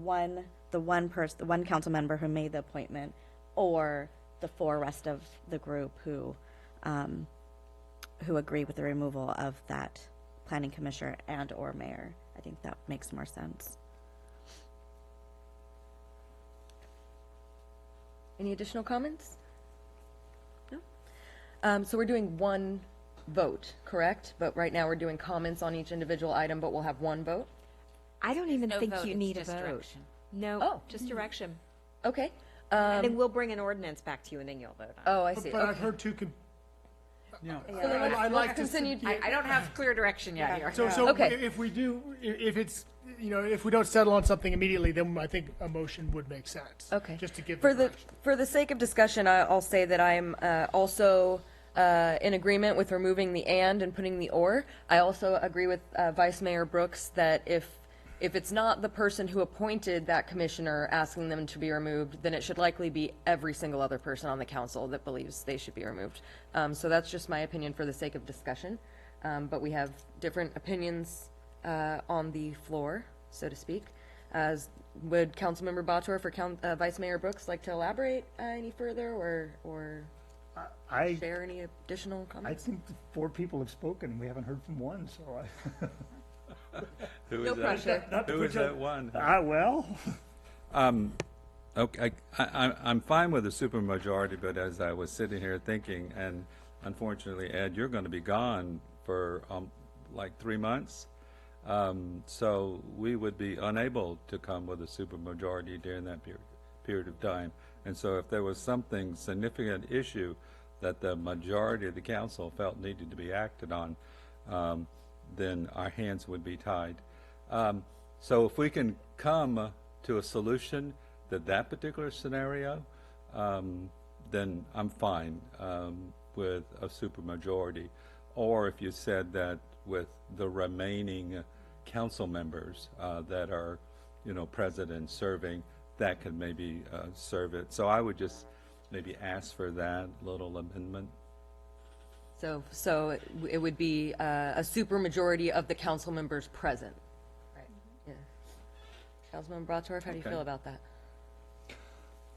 one council member who made the appointment, or the 4 rest of the group who agree with the removal of that planning commissioner and or mayor. I think that makes more sense. Any additional comments? No? So we're doing one vote, correct? But right now we're doing comments on each individual item, but we'll have one vote? I don't even No think vote, you it's need a just vote. direction. No, Oh. just direction. Okay. And then we'll bring an ordinance back to you, and then you'll vote on it. Oh, I see. But I've heard two. Yeah. I'd like to continue. I don't have clear direction yet here. So Okay. if we do, if it's, if we don't settle on something immediately, then I think a motion would make sense. Okay. Just to give For the the for the sake of discussion, I'll say that I'm also in agreement with removing the and putting the or. I also agree with Vice Mayor Brooks that if it's not the person who appointed that commissioner asking them to be removed, then it should likely be every single other person on the council that believes they should be removed. So that's just my opinion for the sake of discussion. But we have different opinions on the floor, so to speak. Would Councilmember Bottorff or Vice Mayor Brooks like to elaborate any further or I share any additional I comments? think the 4 people have spoken, and we haven't heard from one, so Who No is that? pressure. Not to Who put is you- that one? well, Okay, I'm fine with the supermajority, but as I was sitting here thinking, and unfortunately, Ed, you're going to be gone for like 3 months, so we would be unable to come with a supermajority during that period of time. And so if there was something significant issue that the majority of the council felt needed to be acted on, then our hands would be tied. So if we can come to a solution that particular scenario, then I'm fine with a supermajority. Or if you said that with the remaining council members that are, present and serving, that could maybe serve it. So I would just maybe ask for that little amendment. So it would be a supermajority of the council members present. Right. Yeah. Councilmember Broadtorff, how do you Okay. feel about that?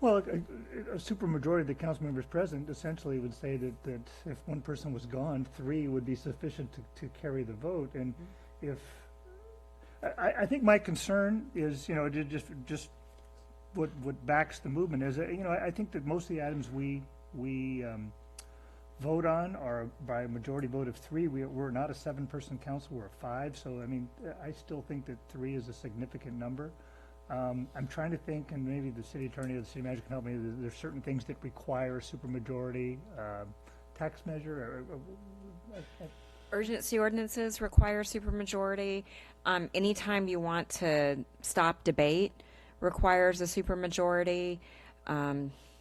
Well, a supermajority of the council members present essentially would say that if one person was gone, 3 would be sufficient to carry the vote. And if, I think my concern is, just what backs the movement is, I think that most of the items we vote on are by a majority vote of 3. We're not a 7-person council, we're a 5. So, I mean, I still think that 3 is a significant number. I'm trying to think, and maybe the city attorney or the city manager can help me, there's certain things that require a supermajority, tax measure, Urgency ordinances require supermajority. Anytime you want to stop debate requires a supermajority.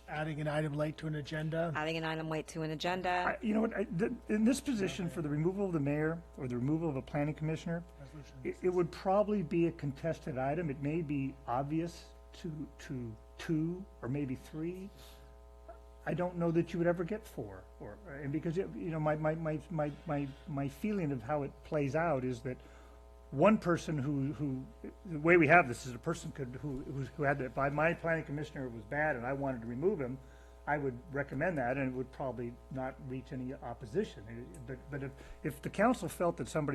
Adding an item late to an agenda. Adding an item late to an agenda. You know what, in this position for the removal of the mayor or the removal of a planning commissioner, it would probably be a contested item. It may be obvious to 2 or maybe 3. I don't know that you would ever get 4, and because my feeling of how it plays out is that one person who the way we have this is a person who had that, by my planning commissioner was bad and I wanted to remove him, I would recommend that, and it would probably not reach any opposition. But if the council felt that some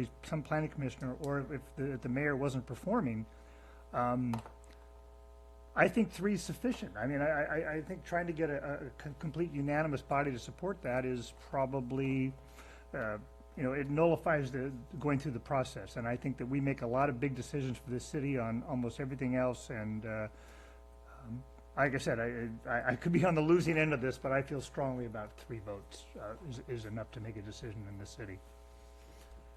planning commissioner or if the mayor wasn't performing, I think 3 is sufficient. I mean, I think trying to get a complete unanimous body to support that is probably, it nullifies going through the process. And I think that we make a lot of big decisions for this city on almost everything else. And like I said, I could be on the losing end of this, but I feel strongly about 3 votes is enough to make a decision in this city.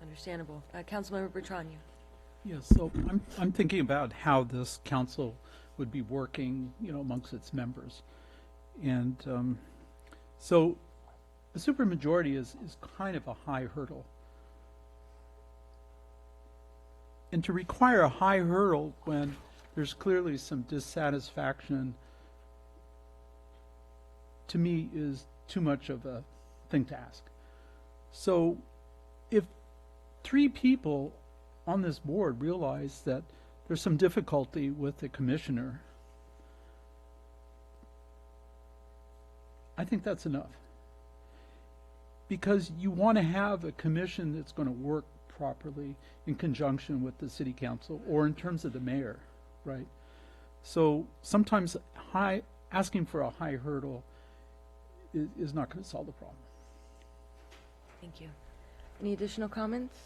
Understandable. Councilmember Bertrand. Yes, so I'm thinking about how this council would be working, amongst its members. And so the supermajority is kind of a high hurdle. And to require a high hurdle when there's clearly some dissatisfaction, to me, is too much of a thing to ask. So if 3 people on this board realize that there's some difficulty with the commissioner, I think that's enough. Because you want to have a commission that's going to work properly in conjunction with the city council or in terms of the mayor, right? So sometimes asking for a high hurdle is not going to solve the problem. Thank you. Any additional comments?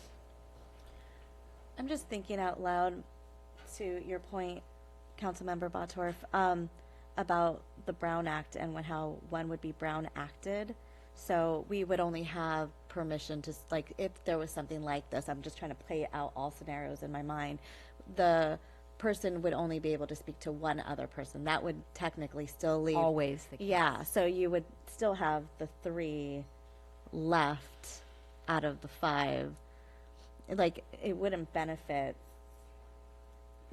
I'm just thinking out loud to your point, Councilmember Broadtorff, about the Brown Act and how one would be Brown acted. So we would only have permission to, like, if there was something like this, I'm just trying to play out all scenarios in my mind, the person would only be able to speak to one other person. That would technically still leave. Always the case. Yeah, so you would still have the 3 left out of the 5. Like, it wouldn't benefit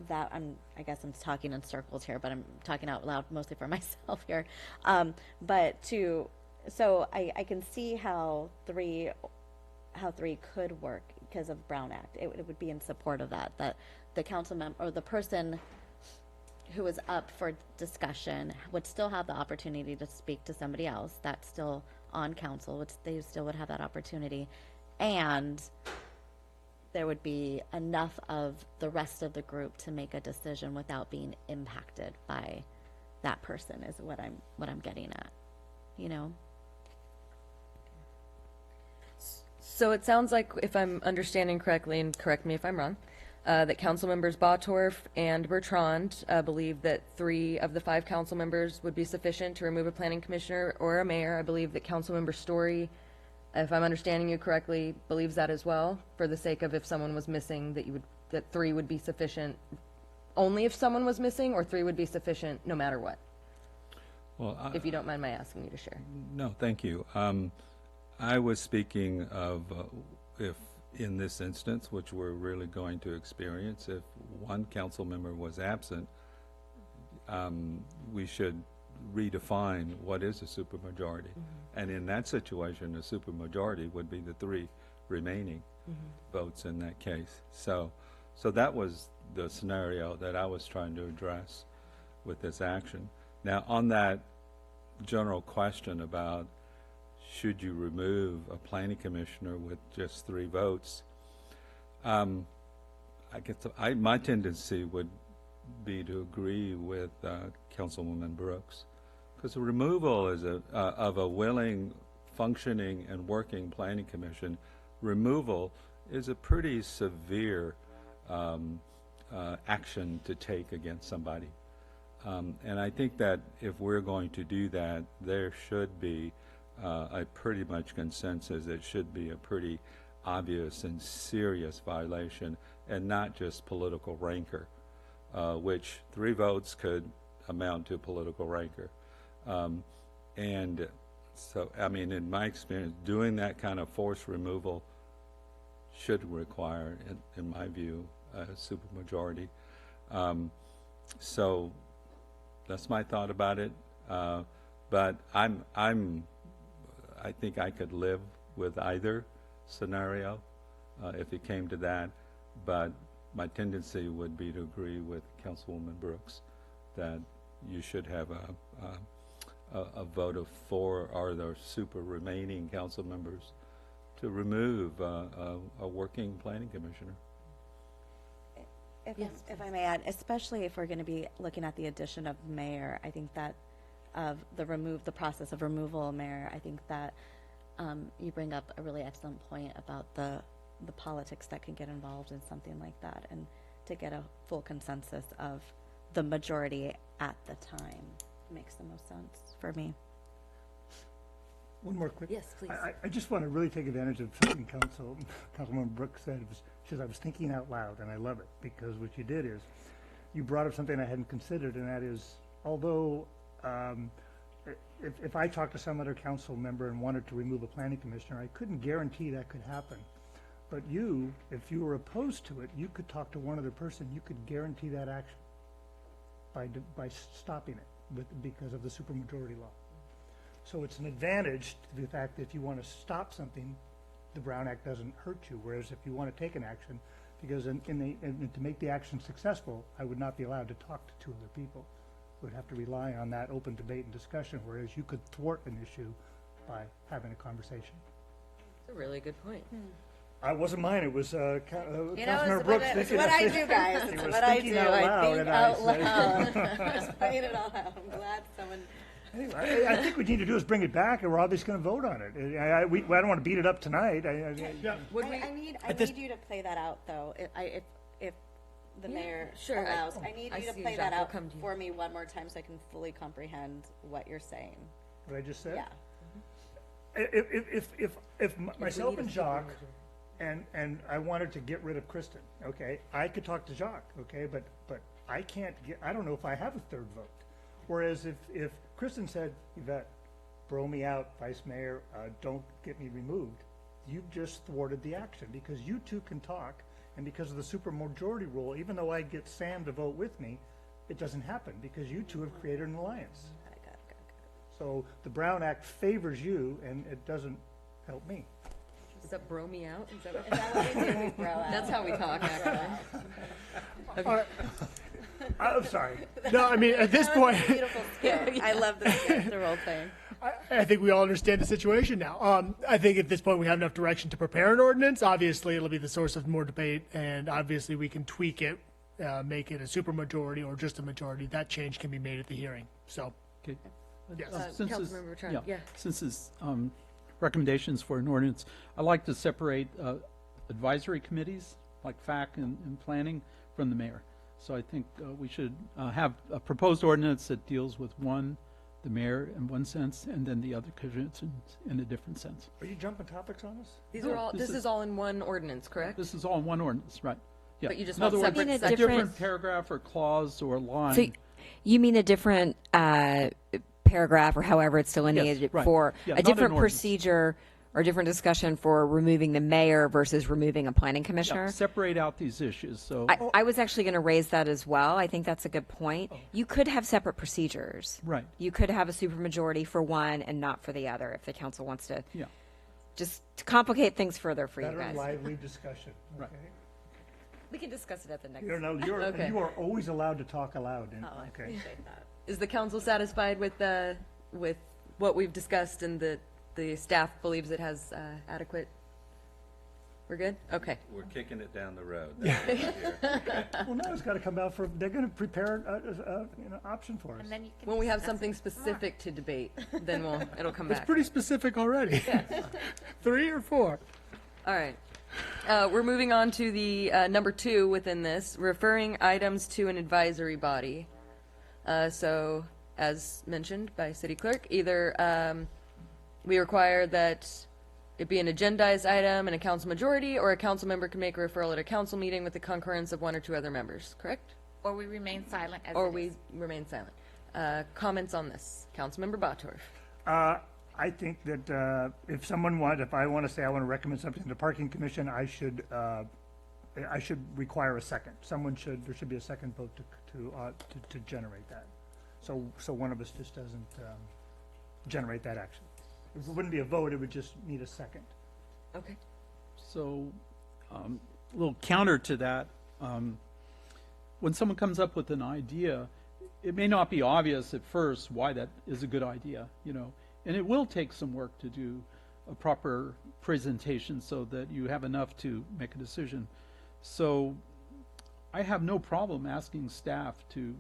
that. I guess I'm talking in circles here, but I'm talking out loud mostly for myself here. So I can see how 3 could work because of Brown Act. It would be in support of that the council member or the person who is up for discussion would still have the opportunity to speak to somebody else that's still on council, which they still would have that opportunity, and there would be enough of the rest of the group to make a decision without being impacted by that person is what I'm getting at, So it sounds like, if I'm understanding correctly, and correct me if I'm wrong, that council members Broadtorff and Bertrand believe that 3 of the 5 council members would be sufficient to remove a planning commissioner or a mayor. I believe that council member Story, if I'm understanding you correctly, believes that as well, for the sake of if someone was missing, that 3 would be sufficient only if someone was missing, or 3 would be sufficient no matter what. Well, If you don't mind my asking you to share. No, thank you. I was speaking of if in this instance, which we're really going to experience, if one council member was absent, we should redefine what is a supermajority. And in that situation, a supermajority would be the 3 remaining votes in that case. So So that was the scenario that I was trying to address with this action. Now, on that general question about should you remove a planning commissioner with just 3 votes, my tendency would be to agree with Councilwoman Brooks, because the removal is of a willing, functioning, and working planning commission, removal is a pretty severe action to take against somebody. And I think that if we're going to do that, there should be a pretty much consensus. It should be a pretty obvious and serious violation, and not just political rancor, which 3 votes could amount to political rancor. And so, I mean, in my experience, doing that kind of forced removal should require, in my view, a supermajority. So that's my thought about it. But I think I could live with either scenario if it came to that. But my tendency would be to agree with Councilwoman Brooks that you should have a vote of 4 or the super remaining council members to remove a working planning commissioner. If I may add, especially if we're going to be looking at the addition of mayor, I think that the process of removal of mayor, I think that you bring up a really excellent point about the politics that can get involved in something like that, and to get a full consensus of the majority at the time makes the most sense for me. One more quick. Yes, please. I just want to really take advantage of something Councilman Brooks said. She said, I was thinking out loud, and I love it, because what you did is you brought up something I hadn't considered, and that is, although if I talked to some other council member and wanted to remove a planning commissioner, I couldn't guarantee that could happen. But you, if you were opposed to it, you could talk to one other person. You could guarantee that action by stopping it because of the supermajority law. So it's an advantage to the fact that if you want to stop something, the Brown Act doesn't hurt you. Whereas if you want to take an action, because to make the action successful, I would not be allowed to talk to 2 other people. I would have to rely on that open debate and discussion, whereas you could thwart an issue by having a conversation. That's a really good point. I wasn't mine. It was Councilmember It's Brooks. it's what I do, guys. It's what I do. I think out loud. Just playing it all out. I'm glad someone. Anyway, I think what we need to do is bring it back, and we're obviously going to vote on it. I don't want to beat it up tonight. I need you to play that out, though. If the mayor sure. allows, I need I you to see, play Jacques. that We'll out come to you. for me one more time so I can fully comprehend what you're saying. What I just said? Yeah. If myself and Jacques, and I wanted to get rid of Kristen, okay, I could talk to Jacques, okay, but I can't I don't know if I have a 3rd vote. Whereas if Kristen said, Yvette, throw me out, Vice Mayor, don't get me removed, you've just thwarted the action, because you 2 can talk, and because of the supermajority rule, even though I get Sam to vote with me, it doesn't happen, because you 2 have created an alliance. So the Brown Act favors you, and it doesn't help me. Is that bro me out? Is that Is that what we do? We throw out. That's how we talk, actually. I'm sorry. No, I mean, at this point, Beautiful skill. I love the role playing. I think we all understand the situation now. I think at this point we have enough direction to prepare an ordinance. Obviously, it'll be the source of more debate, and obviously we can tweak it, make it a supermajority or just a majority. That change can be made at the hearing. So, Okay. yes. Since it's- Councilmember Trent, yeah. Since it's recommendations for an ordinance, I like to separate advisory committees like FAC and planning from the mayor. So I think we should have a proposed ordinance that deals with the mayor in one sense, and then the other commissions in a different sense. Are you jumping topics on us? These No, are all. this This is- is all in one ordinance, correct? This is all in one ordinance, right? Yeah. But you just in other want words, separate a sections? different paragraph or clause or line. So you mean a different paragraph, or however it's delineated, right. for Yeah, a not an different ordinance. procedure or different discussion for removing the mayor versus removing a planning Yeah, commissioner? separate out these issues. So I was actually going to raise that as well. I think that's a good point. You could have separate procedures. Right. You could have a supermajority for one and not for the other if the council wants to yeah. just to complicate things further for you Better guys. lively discussion, Right. okay? We can discuss it at the next. You are always allowed to talk aloud. Okay. Is the council satisfied with what we've discussed and the staff believes it has adequate? We're good? Okay. We're kicking it down the road. That's what I hear. Well, no, it's got to come out they're going to prepare an option for us. And then you can When we have discuss something it specific to debate, then it'll come It's back. pretty specific already. 3 or 4. All right. We're moving on to the number 2 within this, referring items to an advisory body. So, as mentioned by city clerk, either we require that it be an agendized item and a council majority, or a council member can make a referral at a council meeting with the concurrence of 1 or 2 other members, correct? Or we remain silent as Or it we is. remain silent. Comments on this? Councilmember Batorf. I think that if I want to say I want to recommend something to the parking commission, I should require a second. There should be a second vote to generate that. So one of us just doesn't generate that action. If it wouldn't be a vote, it would just need a second. Okay. So, a little counter to that, when someone comes up with an idea, it may not be obvious at first why that is a good idea, and it will take some work to do a proper presentation so that you have enough to make a decision. So, I have no problem asking staff to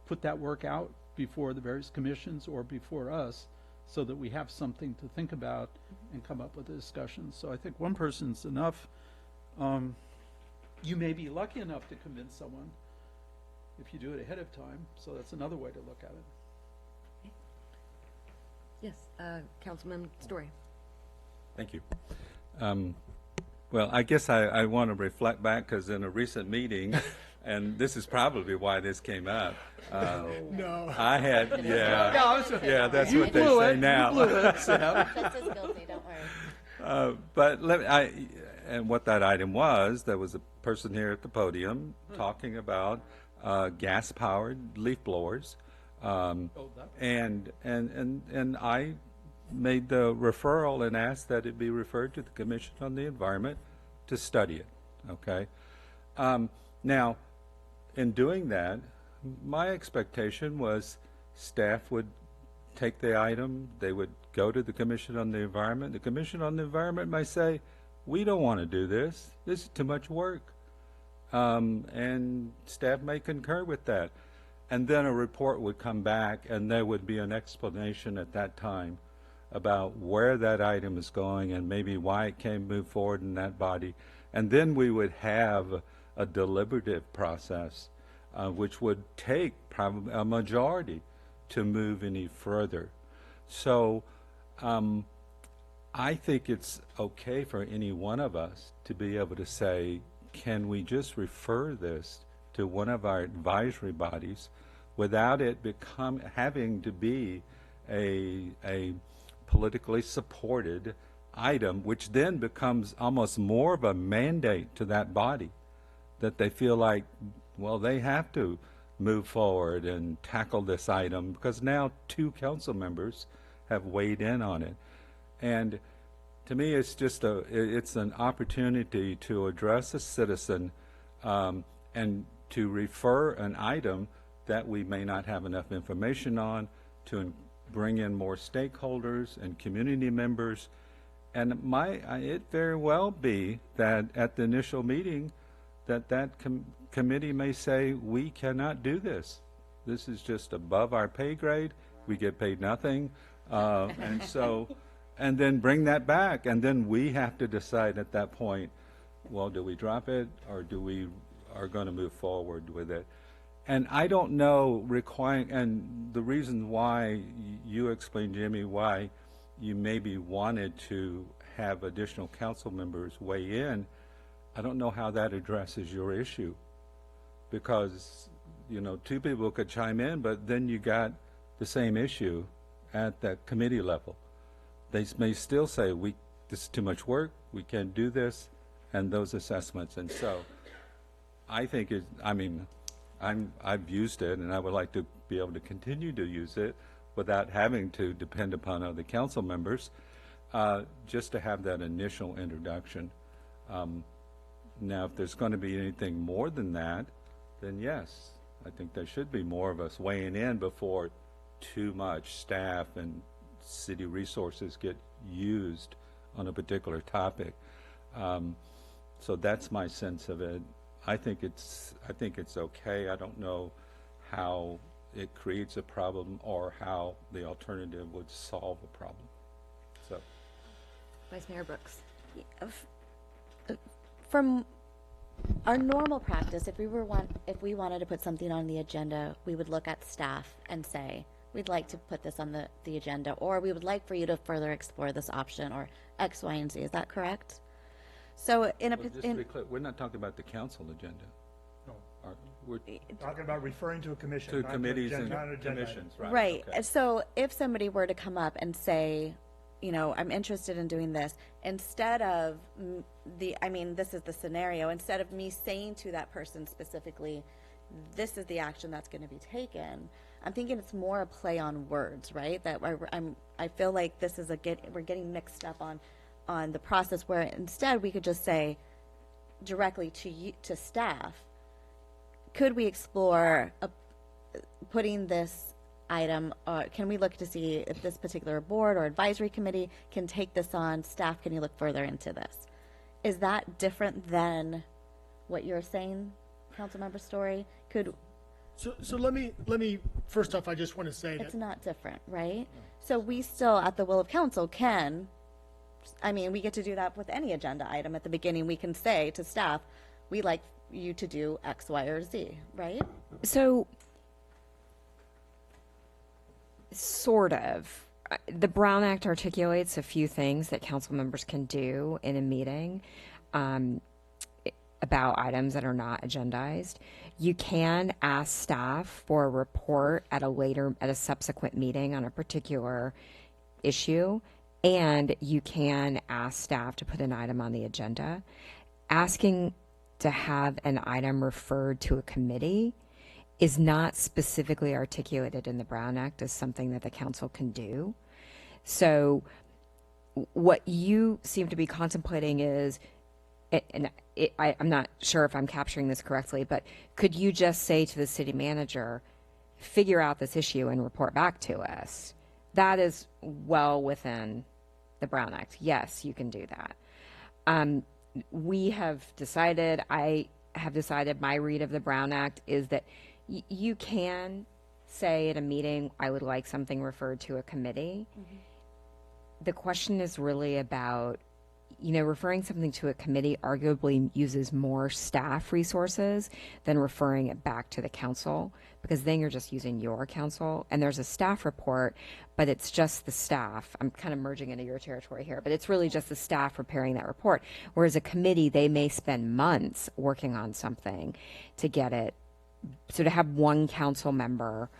put that work out before the various commissions or before us, so that we have something to think about and come up with a discussion. So I think one person's enough. You may be lucky enough to convince someone if you do it ahead of time. So that's another way to look at it. Yes, Councilman Story. Thank you. Well, I guess I want to reflect back, because in a recent meeting, and this is probably why this came up. No. I had, yeah, that's what they say now. Just as guilty, don't worry. But and what that item was, there was a person here at the podium talking about gas-powered leaf blowers, and I made the referral and asked that it be referred to the Commission on the Environment to study it. Okay, now, in doing that, my expectation was staff would take the item, they would go to the Commission on the Environment. The Commission on the Environment might say, we don't want to do this. This is too much work. And staff may concur with that. And then a report would come back, and there would be an explanation at that time about where that item is going and maybe why it can't move forward in that body. And then we would have a deliberative process, which would take probably a majority to move any further. So I think it's okay for any one of us to be able to say, can we just refer this to one of our advisory bodies without it having to be a politically supported item, which then becomes almost more of a mandate to that body, that they feel like, well, they have to move forward and tackle this item because now 2 council members have weighed in on it. And to me, it's just it's an opportunity to address a citizen and to refer an item that we may not have enough information on, to bring in more stakeholders and community members. And it very well be that at the initial meeting that committee may say, we cannot do this. This is just above our pay grade. We get paid nothing. And then bring that back. And then we have to decide at that point, well, do we drop it or do we are going to move forward with it? And I don't know and the reason why you explained, Jimmy, why you maybe wanted to have additional council members weigh in, I don't know how that addresses your issue. Because, 2 people could chime in, but then you got the same issue at the committee level. They may still say, this is too much work, we can't do this, and those assessments. And so I think I've used it, and I would like to be able to continue to use it without having to depend upon other council members, just to have that initial introduction. Now, if there's going to be anything more than that, then yes, I think there should be more of us weighing in before too much staff and city resources get used on a particular topic. So that's my sense of it. I think it's okay. I don't know how it creates a problem or how the alternative would solve a problem. So, Vice Mayor Brooks. From our normal practice, if we wanted to put something on the agenda, we would look at staff and say, we'd like to put this on the agenda, or we would like for you to further explore this option, or X, Y, and Z. Is that correct? So just to be clear, we're not talking about the council agenda. No. We're Talking about referring to a commission. to not committees and not an agenda item. commissions, right? Right. Okay. So if somebody were to come up and say, you know, I'm interested in doing this, instead of this is the scenario, instead of me saying to that person specifically, this is the action that's going to be taken, I'm thinking it's more a play on words, right? That I feel like this is we're getting mixed up on the process, where instead we could just say directly to staff, could we explore putting this item, can we look to see if this particular board or advisory committee can take this on? Staff, can you look further into this? Is that different than what you're saying, Councilmember Story? So let me first off, I just want to say that It's not different, right? So we still, at the will of council, we get to do that with any agenda item. At the beginning, we can say to staff, we like you to do X, Y, or Z, right? So, sort of. The Brown Act articulates a few things that council members can do in a meeting about items that are not agendized. You can ask staff for a report at a subsequent meeting on a particular issue, and you can ask staff to put an item on the agenda. Asking to have an item referred to a committee is not specifically articulated in the Brown Act as something that the council can do. So what you seem to be contemplating is, I'm not sure if I'm capturing this correctly, but could you just say to the city manager, figure out this issue and report back to us? That is well within the Brown Act. Yes, you can do that. We have decided, I have decided, my read of the Brown Act is that you can say at a meeting, I would like something referred to a committee. Mm-hmm. The question is really about, referring something to a committee arguably uses more staff resources than referring it back to the council, because then you're just using your council, and there's a staff report, but it's just the staff. I'm kind of merging into your territory here, but it's really just the staff preparing that report. Whereas a committee, they may spend months working on something to get it. So to have one council member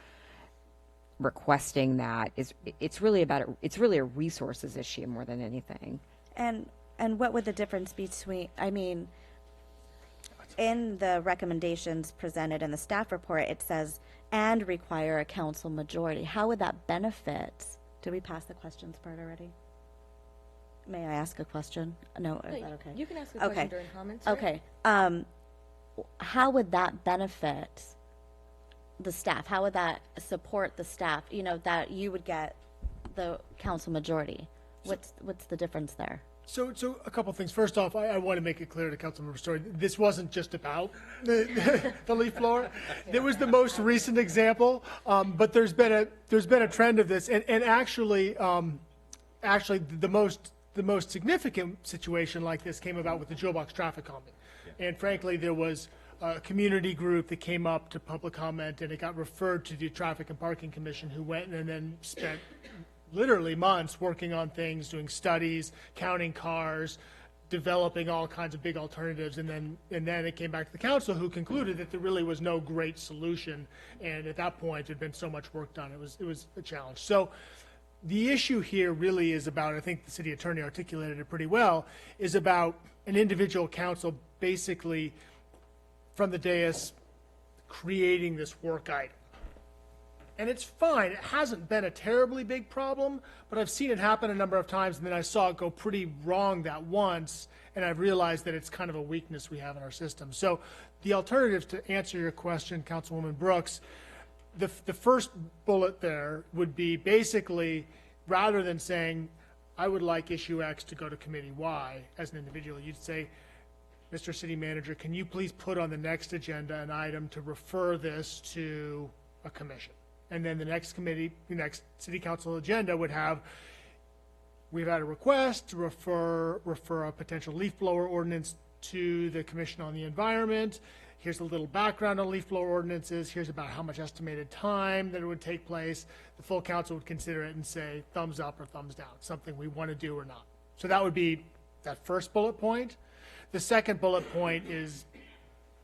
requesting that it's really a resources issue more than anything. And what would the difference between, in the recommendations presented in the staff report, it says, and require a council majority. How would that benefit? Did we pass the questions part already? May I ask a question? No, is that okay? You can ask a question Okay. during comments. right? Okay. How would that benefit the staff? How would that support the staff? That you would get the council majority. What's the difference there? So a couple things. First off, I want to make it clear to Councilmember Story, this wasn't just about the leaf blower. There was the most recent example, but there's been a trend of this, and actually the most significant situation like this came about with the Joe Box traffic calming, and frankly, there was a community group that came up to public comment, and it got referred to the Traffic and Parking Commission, who went and then spent literally months working on things, doing studies, counting cars, developing all kinds of big alternatives, and then it came back to the council, who concluded that there really was no great solution, and at that point there'd been so much work done, it was a challenge. So the issue here really is about, I think the city attorney articulated it pretty well, is about an individual council basically from the dais creating this work item. And it's fine. It hasn't been a terribly big problem, but I've seen it happen a number of times, and then I saw it go pretty wrong that once, and I've realized that it's kind of a weakness we have in our system. So the alternatives, to answer your question, Councilwoman Brooks, the first bullet there would be basically, rather than saying, I would like issue X to go to committee Y as an individual, you'd say, Mr. City Manager, can you please put on the next agenda an item to refer this to a commission? And then the next city council agenda would have, we've had a request to refer a potential leaf blower ordinance to the Commission on the Environment. Here's a little background on leaf blower ordinances. Here's about how much estimated time that it would take place. The full council would consider it and say thumbs up or thumbs down, something we want to do or not. So that would be that first bullet point. The second bullet point is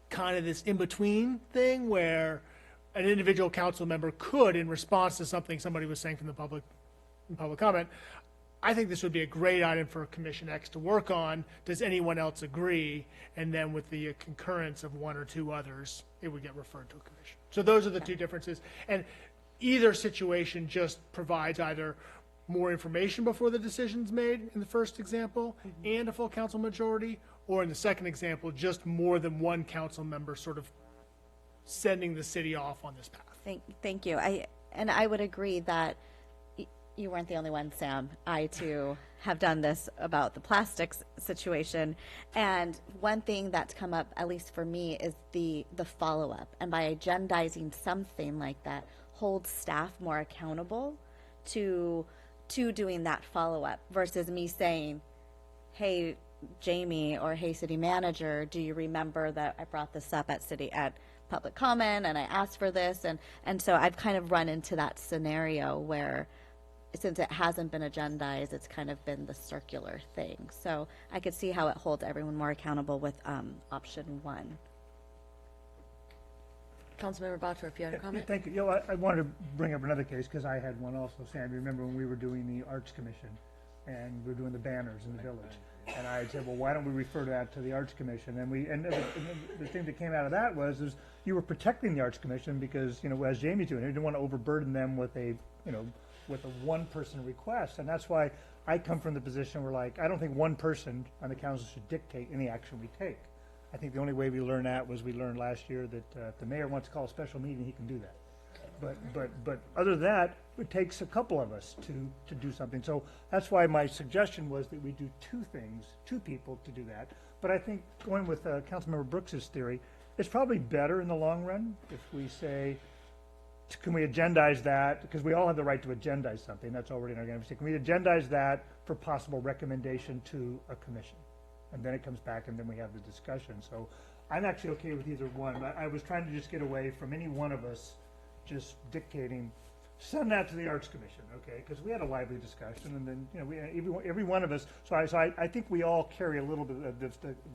kind of this in-between thing where an individual council member could, in response to something somebody was saying from the public, in public comment, I think this would be a great item for Commission X to work on. Does anyone else agree? And then with the concurrence of one or two others, it would get referred to a commission. So those are the two differences. And either situation just provides either more information before the decision's made in the first example and a full council majority, or in the second example, just more than one council member sort of sending the city off on this path. Thank you. I would agree that you weren't the only one, Sam. I too have done this about the plastics situation. And one thing that's come up, at least for me, is the follow-up. And by agendizing something like that, holds staff more accountable to doing that follow-up versus me saying, hey, Jamie, or hey, city manager, do you remember that I brought this up at public comment and I asked for this? And so I've kind of run into that scenario where, since it hasn't been agendized, it's kind of been the circular thing. So I could see how it holds everyone more accountable with option one. Councilmember Bottor, if you had a comment. Thank you. I wanted to bring up another case because I had one also, Sam. You remember when we were doing the Arts Commission and we were doing the banners in the village? And I said, well, why don't we refer that to the Arts Commission? And the thing that came out of that was you were protecting the Arts Commission because, as Jamie's doing, you didn't want to overburden them with a one-person request. And that's why I come from the position where, I don't think one person on the council should dictate any action we take. I think the only way we learned that was we learned last year that if the mayor wants to call a special meeting, he can do that. But other than that, it takes a couple of us to do something. So that's why my suggestion was that we do two people to do that. But I think going with Councilmember Brooks's theory, it's probably better in the long run if we say, can we agendize that? Because we all have the right to agendize something. That's already in our game. Can we agendize that for possible recommendation to a commission? And then it comes back and then we have the discussion. So I'm actually okay with either one. I was trying to just get away from any one of us just dictating, send that to the Arts Commission, okay? Because we had a lively discussion, and then every one of us. So I think we all carry a little bit of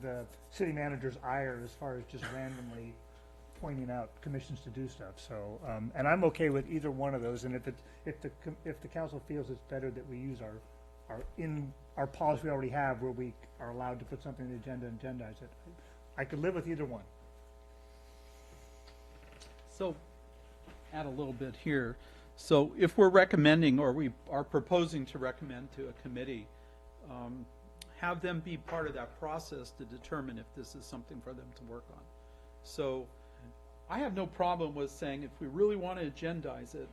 the city manager's ire as far as just randomly pointing out commissions to do stuff. So and I'm okay with either one of those. And if the council feels it's better that we use our policy we already have, where we are allowed to put something on the agenda and agendize it, I could live with either one. So, add a little bit here. So if we're recommending, or we are proposing to recommend to a committee, have them be part of that process to determine if this is something for them to work on. So I have no problem with saying if we really want to agendize it,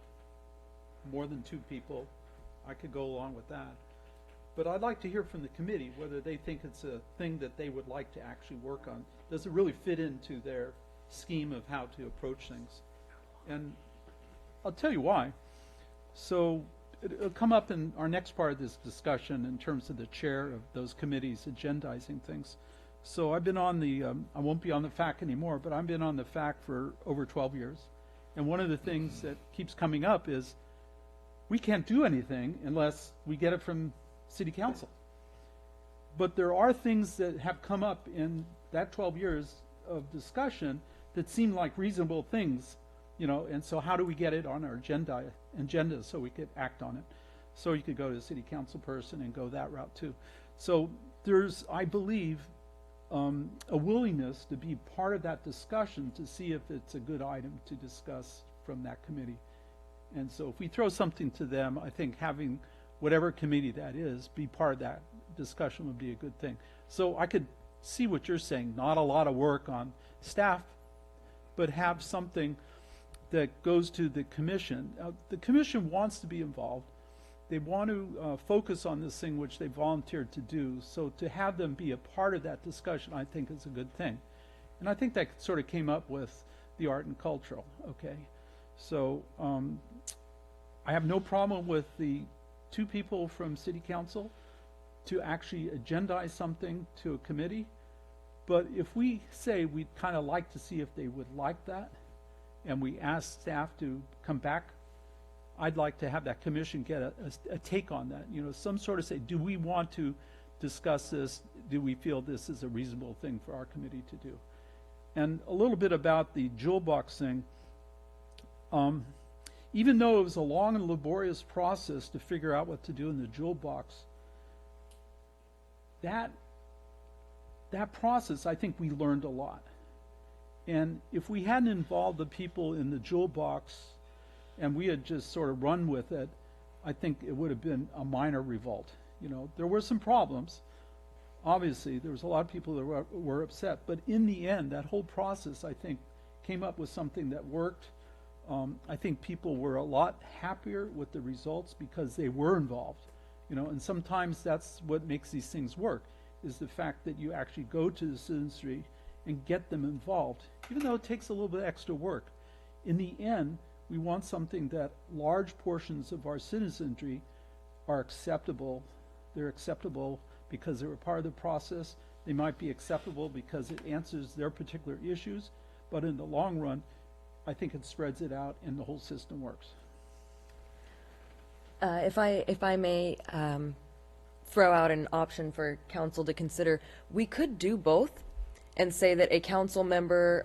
more than two people, I could go along with that. But I'd like to hear from the committee whether they think it's a thing that they would like to actually work on. Does it really fit into their scheme of how to approach things? And I'll tell you why. So it'll come up in our next part of this discussion in terms of the chair of those committees agendizing things. So I've been on the, I won't be on the FAC anymore, but I've been on the FAC for over 12 years. And one of the things that keeps coming up is we can't do anything unless we get it from City Council. But there are things that have come up in that 12 years of discussion that seem like reasonable things, and so how do we get it on our agenda so we could act on it? So you could go to the City Council person and go that route too. So there's, I believe, a willingness to be part of that discussion to see if it's a good item to discuss from that committee. And so if we throw something to them, I think having whatever committee that is be part of that discussion would be a good thing. So I could see what you're saying, not a lot of work on staff, but have something that goes to the commission. The commission wants to be involved. They want to focus on this thing which they volunteered to do. So to have them be a part of that discussion, I think is a good thing. And I think that sort of came up with the art and cultural, okay? So I have no problem with the 2 people from city council to actually agendize something to a committee. But if we say we'd kind of like to see if they would like that, and we ask staff to come back, I'd like to have that commission get a take on that. You know, some sort of say, do we want to discuss this? Do we feel this is a reasonable thing for our committee to do? And a little bit about the jewel box thing. Even though it was a long and laborious process to figure out what to do in the jewel box, that process, I think we learned a lot. And if we hadn't involved the people in the jewel box and we had just sort of run with it, I think it would have been a minor revolt. You know, there were some problems. Obviously, there was a lot of people that were upset. But in the end, that whole process, I think, came up with something that worked. I think people were a lot happier with the results because they were involved. You know, and sometimes that's what makes these things work, is the fact that you actually go to the citizenry and get them involved, even though it takes a little bit extra work. In the end, we want something that large portions of our citizenry are acceptable. They're acceptable because they were part of the process. They might be acceptable because it answers their particular issues, but in the long run, I think it spreads it out and the whole system works. If I may throw out an option for council to consider, we could do both and say that a council member,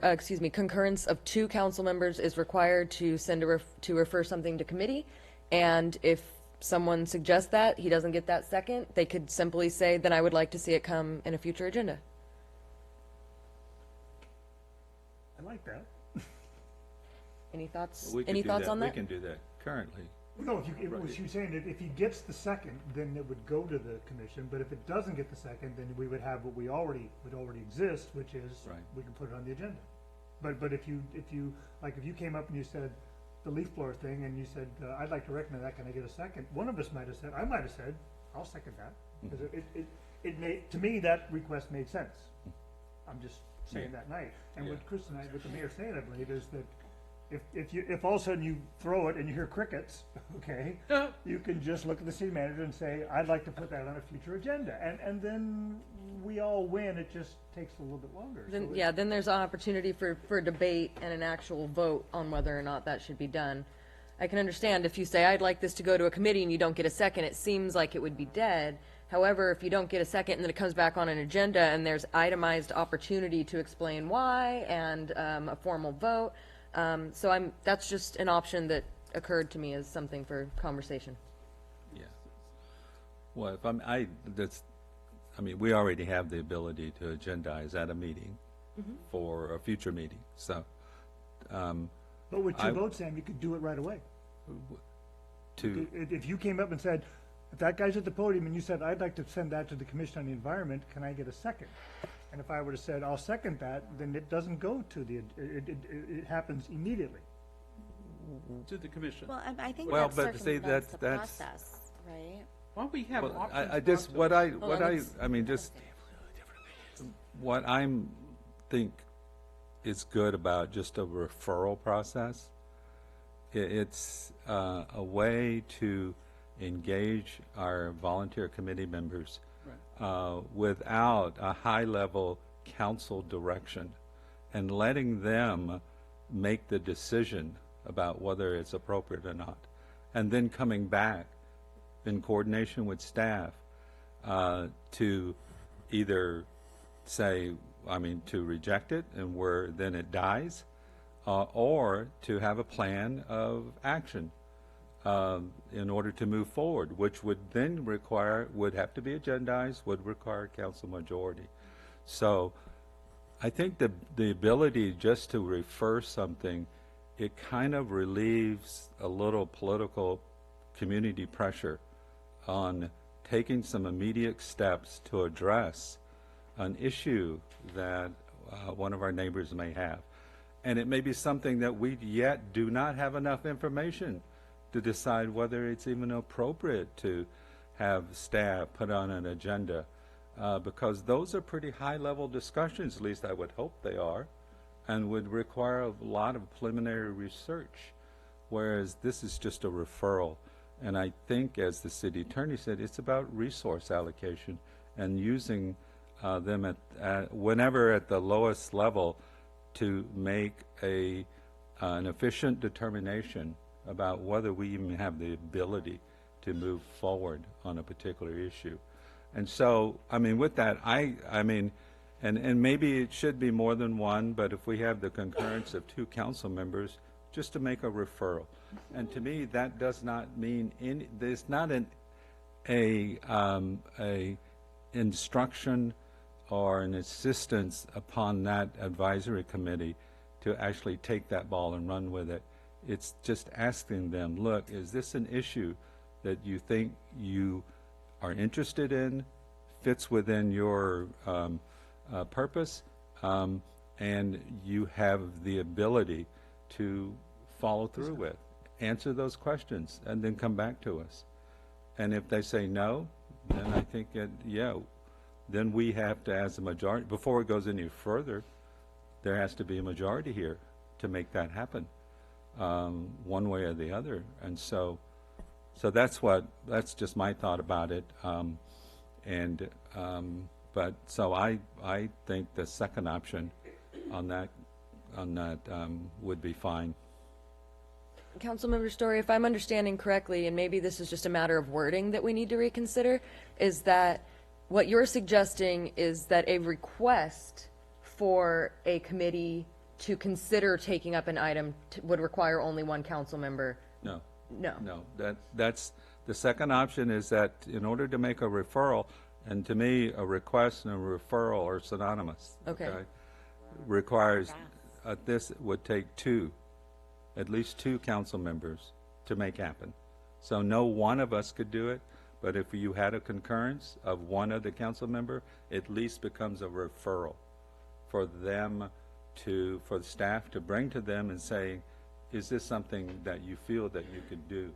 concurrence of 2 council members is required to send to refer something to committee. And if someone suggests that he doesn't get that second, they could simply say, then I would like to see it come in a future agenda. I like that. Any thoughts? We could Any do thoughts that. on that? We can do that currently. No, she was saying that if he gets the second, then it would go to the commission, but if it doesn't get the second, then we would have what would already exist, which is Right. we can put it on the agenda. But if you came up and you said the leaf blower thing and you said, I'd like to recommend that, can I get a second? One of us might have said, I might have said, I'll second that. Because it made, to me, that request made sense. I'm just saying that night. And what Chris and what the mayor's saying, I believe, is that if all of a sudden you throw it and you hear crickets, okay, you can just look at the city manager and say, I'd like to put that on a future agenda. And then we all win. It just takes a little bit longer. Then, So then there's an opportunity for debate and an actual vote on whether or not that should be done. I can understand if you say, I'd like this to go to a committee and you don't get a second, it seems like it would be dead. However, if you don't get a second and then it comes back on an agenda and there's itemized opportunity to explain why and a formal vote, so that's just an option that occurred to me as something for conversation. Yeah. Well, we already have the ability to agendize at a meeting for a future meeting. So, but with 2 votes, Sam, you could do it right away. If you came up and said, if that guy's at the podium and you said, I'd like to send that to the Commission on the Environment, can I get a second? And if I would have said, I'll second that, then it doesn't go to it happens immediately. To the commission. Well, I think Well, that but see, circumvents the that's- process, right? Why don't we have well, options? I just what I just let's- what I'm think is good about just a referral process. It's a way to engage our volunteer committee members without a high-level council direction and letting them make the decision about whether it's appropriate or not, and then coming back in coordination with staff to either say, to reject it and where then it dies, or to have a plan of action in order to move forward, which would then would have to be agendized, would require council majority. So I think the ability just to refer something, it kind of relieves a little political community pressure on taking some immediate steps to address an issue that one of our neighbors may have. And it may be something that we yet do not have enough information to decide whether it's even appropriate to have staff put on an agenda, because those are pretty high-level discussions, at least I would hope they are, and would require a lot of preliminary research, whereas this is just a referral. And I think, as the city attorney said, it's about resource allocation and using them whenever at the lowest level to make an efficient determination about whether we even have the ability to move forward on a particular issue. And so, I mean, with that, I mean, and maybe it should be more than one, but if we have the concurrence of 2 council members, just to make a referral. And to me, that does not mean there's not a instruction or an assistance upon that advisory committee to actually take that ball and run with it. It's just asking them, look, is this an issue that you think you are interested in, fits within your purpose, and you have the ability to follow through with? Answer those questions and then come back to us. And if they say no, then I think that, yeah, then we have to, as a majority, before it goes any further, there has to be a majority here to make that happen, one way or the other. And so that's just my thought about it. But so I think the second option on that would be fine. Councilmember Story, if I'm understanding correctly, and maybe this is just a matter of wording that we need to reconsider, is that what you're suggesting is that a request for a committee to consider taking up an item would require only one council member? No. No. No, that's the second option, is that in order to make a referral, and to me, a request and a referral are synonymous. Okay. Requires, this would take at least two council members to make happen. So no one of us could do it, but if you had a concurrence of one other council member, at least becomes a referral for them for the staff to bring to them and say, is this something that you feel that you could do?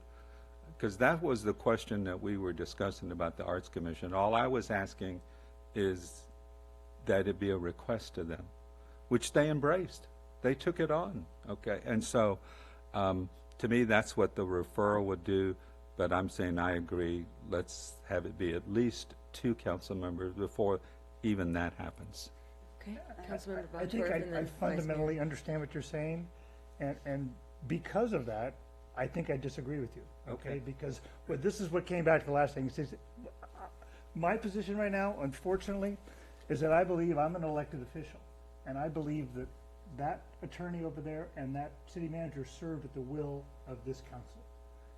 Because that was the question that we were discussing about the Arts Commission. All I was asking is that it be a request to them, which they embraced. They took it on, okay? And so, to me, that's what the referral would do, but I'm saying I agree. Let's have it be at least 2 council members before even that happens. Okay. Councilmember I think Bottorff and I then fundamentally understand what you're saying, and because of that, I think I disagree with you, okay? Because this is what came back to the last thing. It says, my position right now, unfortunately, is that I believe I'm an elected official, and I believe that that attorney over there and that city manager serve at the will of this council.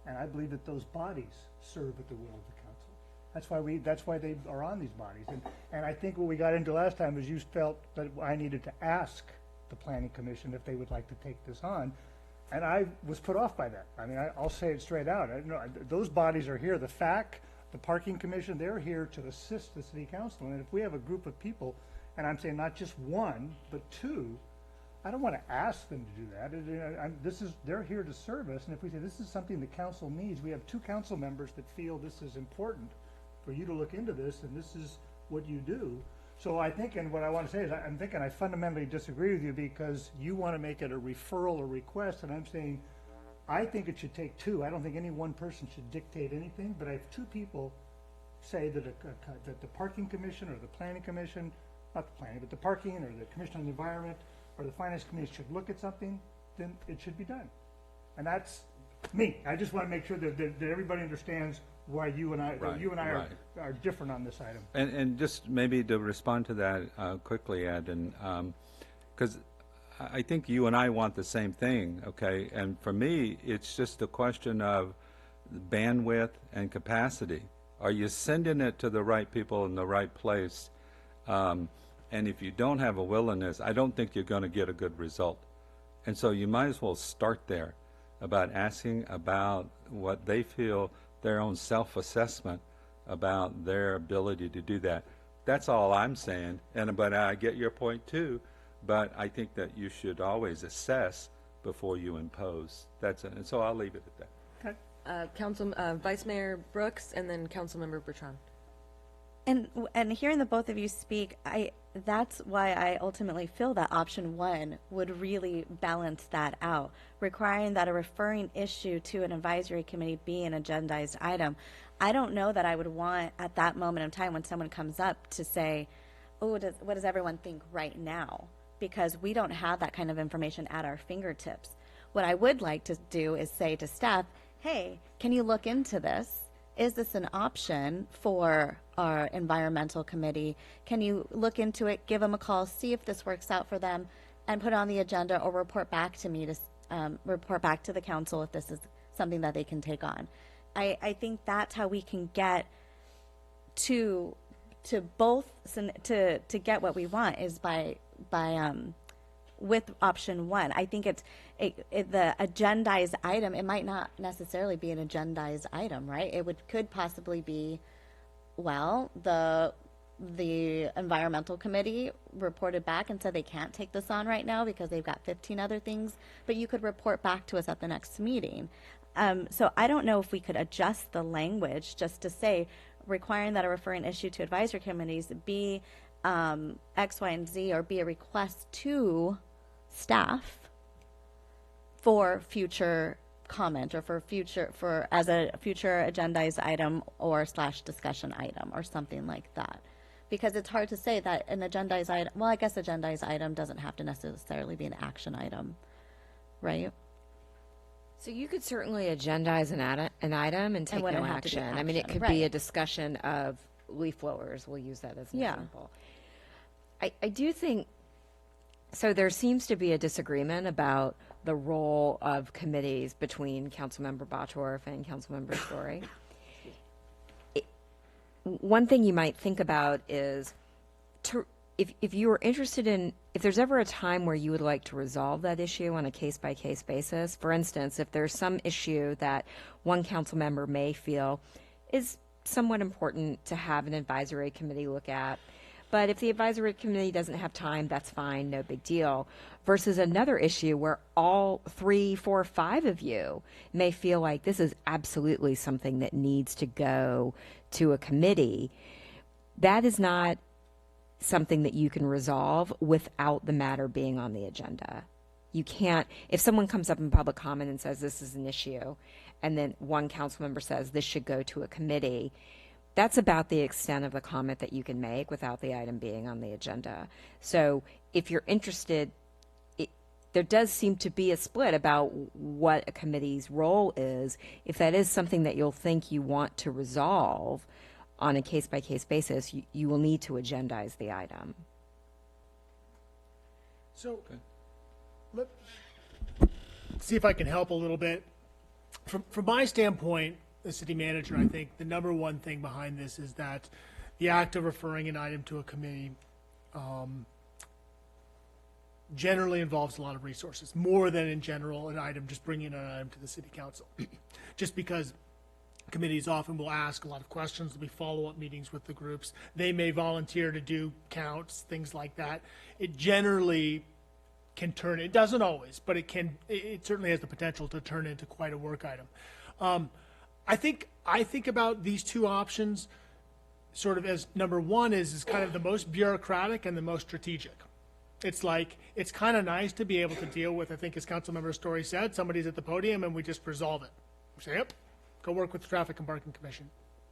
And I believe that those bodies serve at the will of the council. That's why they are on these bodies. And I think what we got into last time is you felt that I needed to ask the planning commission if they would like to take this on. And I was put off by that. I mean, I'll say it straight out. Those bodies are here. The FAC, the parking commission, they're here to assist the city council. And if we have a group of people, and I'm saying not just 1, but 2, I don't want to ask them to do that. They're here to serve us, and if we say this is something the council needs, we have 2 council members that feel this is important for you to look into this, and this is what you do. So I think, and what I want to say is, I'm thinking I fundamentally disagree with you because you want to make it a referral or request, and I'm saying I think it should take 2. I don't think any one person should dictate anything, but if 2 people say that that the parking commission or the planning commission, not the planning, but the parking or the commission on the environment or the finance committee should look at something, then it should be done. And that's me. I just want to make sure that everybody understands why you and I are different on this item. And just maybe to respond to that quickly, Ed, and because I think you and I want the same thing, okay? And for me, it's just a question of bandwidth and capacity. Are you sending it to the right people in the right place? And if you don't have a willingness, I don't think you're going to get a good result. And so you might as well start there about asking about what they feel, their own self-assessment about their ability to do that. That's all I'm saying. But I get your point too. But I think that you should always assess before you impose. That's it. And so I'll leave it at that. Vice Mayor Brooks and then Councilmember Bertrand. And hearing the both of you speak, that's why I ultimately feel that option one would really balance that out, requiring that a referring issue to an advisory committee be an agendized item. I don't know that I would want at that moment in time when someone comes up to say, oh, what does everyone think right now? Because we don't have that kind of information at our fingertips. What I would like to do is say to staff, hey, can you look into this? Is this an option for our environmental committee? Can you look into it, give them a call, see if this works out for them, and put it on the agenda or report back to me to report back to the council if this is something that they can take on. I think that's how we can get to both to get what we want is by with option one. I think the agendized item, it might not necessarily be an agendized item, right? Could possibly be, well, the environmental committee reported back and said they can't take this on right now because they've got 15 other things, but you could report back to us at the next meeting. So I don't know if we could adjust the language just to say requiring that a referring issue to advisory committees be X, Y, and Z, or be a request to staff for future comment or as a future agendized item or / discussion item or something like that. Because it's hard to say that an agendized item, well, I guess agendized item doesn't have to necessarily be an action item, right? So you could certainly agendize an item and take no wouldn't have to be action. I mean, it action, could be a right. discussion of leaf blowers. We'll use that as an Yeah. example. I do think, so there seems to be a disagreement about the role of committees between Councilmember Bottorff and Councilmember Story. One thing you might think about is if you are interested in, if there's ever a time where you would like to resolve that issue on a case-by-case basis, for instance, if there's some issue that one council member may feel is somewhat important to have an advisory committee look at, but if the advisory committee doesn't have time, that's fine, no big deal, versus another issue where all 3, 4, 5 of you may feel like this is absolutely something that needs to go to a committee, that is not something that you can resolve without the matter being on the agenda. You can't, if someone comes up in public comment and says this is an issue, and then one council member says this should go to a committee, that's about the extent of the comment that you can make without the item being on the agenda. So if you're interested, there does seem to be a split about what a committee's role is. If that is something that you'll think you want to resolve on a case-by-case basis, you will need to agendize the item. So, let's see if I can help a little bit. From my standpoint, as city manager, I think the number one thing behind this is that the act of referring an item to a committee generally involves a lot of resources, more than in general an item, just bringing an item to the city council. Just because committees often will ask a lot of questions, there'll be follow-up meetings with the groups. They may volunteer to do counts, things like that. It generally can turn, it doesn't always, but it certainly has the potential to turn into quite a work item. I think about these two options sort of as number one is kind of the most bureaucratic and the most strategic. It's like, it's kind of nice to be able to deal with, I think as Councilmember Story said, somebody's at the podium and we just resolve it. We say, yep, go work with the Traffic and Parking Commission.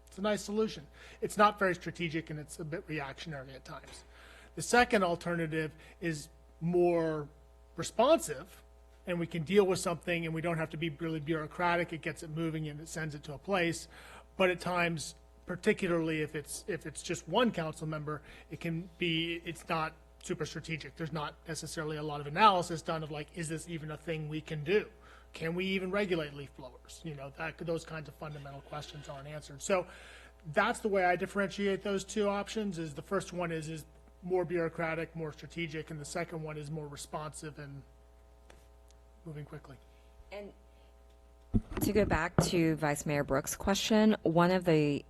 It's a nice solution. It's not very strategic and it's a bit reactionary at times. The second alternative is more responsive, and we can deal with something and we don't have to be really bureaucratic. It gets it moving and it sends it to a place. But at times, particularly if it's just one council member, it's not super strategic. There's not necessarily a lot of analysis done of like, is this even a thing we can do? Can we even regulate leaf blowers? You know, those kinds of fundamental questions aren't answered. So that's the way I differentiate those two options. Is the first one is more bureaucratic, more strategic, and the second one is more responsive and moving quickly. And To go back to Vice Mayor Brooks' question, one of the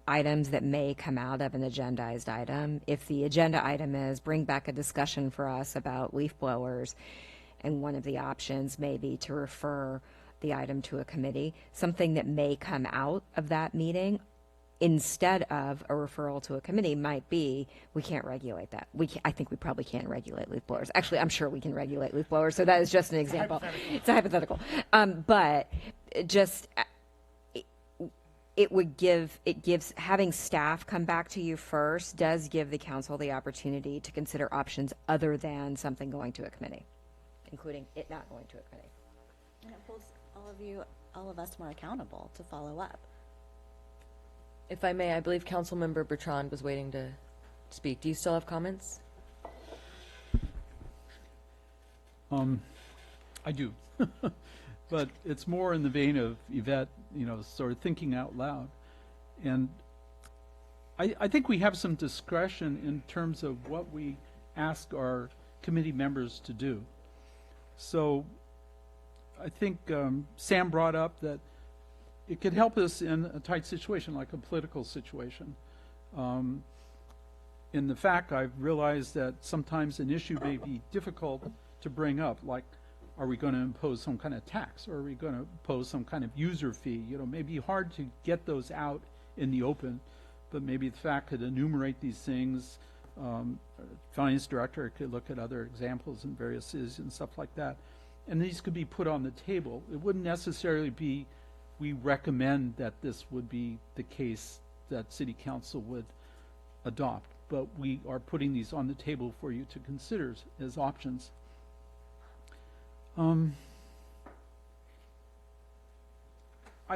items that may come out of an agendized item, if the agenda item is bring back a discussion for us about leaf blowers, and one of the options may be to refer the item to a committee, something that may come out of that meeting instead of a referral to a committee might be, we can't regulate that. I think we probably can't regulate leaf blowers. Actually, I'm sure we can regulate leaf blowers, so that is just an example. It's a hypothetical. But just, it gives, having staff come back to you first does give the council the opportunity to consider options other than something going to a committee, including it not going to a committee. And it holds all of us more accountable to follow up. If I may, I believe Councilmember Bertrand was waiting to speak. Do you still have comments? I do. But it's more in the vein of Yvette, sort of thinking out loud. And I think we have some discretion in terms of what we ask our committee members to do. So I think Sam brought up that it could help us in a tight situation, like a political situation. In the fact, I've realized that sometimes an issue may be difficult to bring up, like, are we going to impose some kind of tax, or are we going to impose some kind of user fee? It may be hard to get those out in the open, but maybe the fact could enumerate these things. Finance director could look at other examples in various cities and stuff like that. And these could be put on the table. It wouldn't necessarily be, we recommend that this would be the case that City Council would adopt, but we are putting these on the table for you to consider as options. I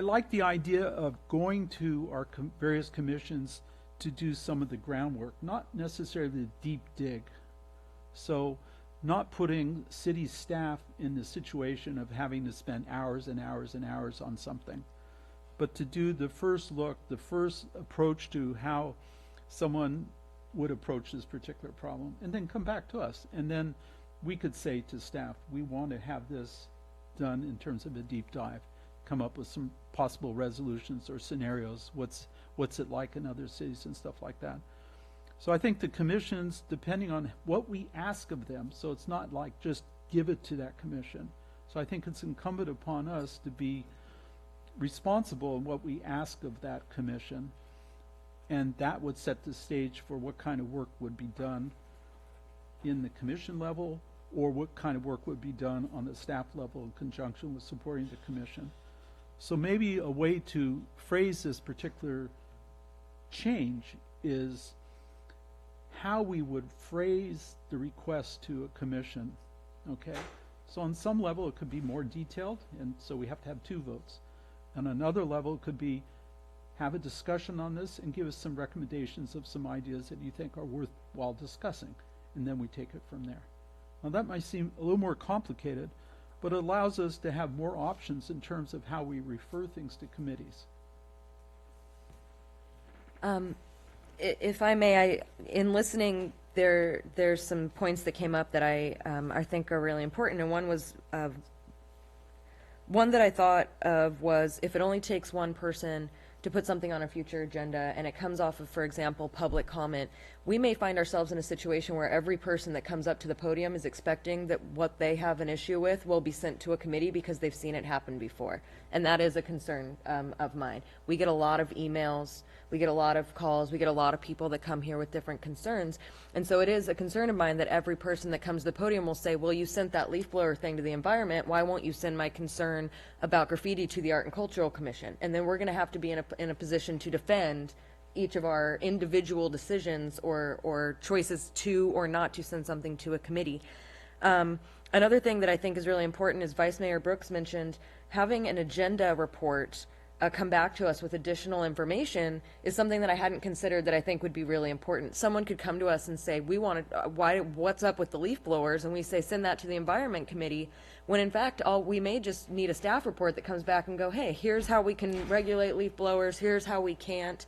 like the idea of going to our various commissions to do some of the groundwork, not necessarily the deep dig. So not putting city staff in the situation of having to spend hours and hours and hours on something, but to do the first look, the first approach to how someone would approach this particular problem, and then come back to us. And then we could say to staff, we want to have this done in terms of a deep dive, come up with some possible resolutions or scenarios, what's it like in other cities and stuff like that. So I think the commissions, depending on what we ask of them, so it's not like just give it to that commission. So I think it's incumbent upon us to be responsible in what we ask of that commission, and that would set the stage for what kind of work would be done in the commission level, or what kind of work would be done on the staff level in conjunction with supporting the commission. So maybe a way to phrase this particular change is how we would phrase the request to a commission, okay? So on some level it could be more detailed, and so we have to have 2 votes. On another level it could be have a discussion on this and give us some recommendations of some ideas that you think are worthwhile discussing, and then we take it from there. Now that might seem a little more complicated, but it allows us to have more options in terms of how we refer things to committees. If I may, in listening, there's some points that came up that I think are really important, and one was one that I thought of was if it only takes one person to put something on a future agenda and it comes off of, for example, public comment, we may find ourselves in a situation where every person that comes up to the podium is expecting that what they have an issue with will be sent to a committee because they've seen it happen before. And that is a concern of mine. We get a lot of emails, we get a lot of calls, we get a lot of people that come here with different concerns. And so it is a concern of mine that every person that comes to the podium will say, well, you sent that leaf blower thing to the environment, why won't you send my concern about graffiti to the Art and Cultural Commission? And then we're going to have to be in a position to defend each of our individual decisions or choices to or not to send something to a committee. Another thing that I think is really important is Vice Mayor Brooks mentioned having an agenda report come back to us with additional information is something that I hadn't considered that I think would be really important. Someone could come to us and say, we want to, what's up with the leaf blowers? And we say, send that to the Environment Committee, when in fact, we may just need a staff report that comes back and go, hey, here's how we can regulate leaf blowers, here's how we can't.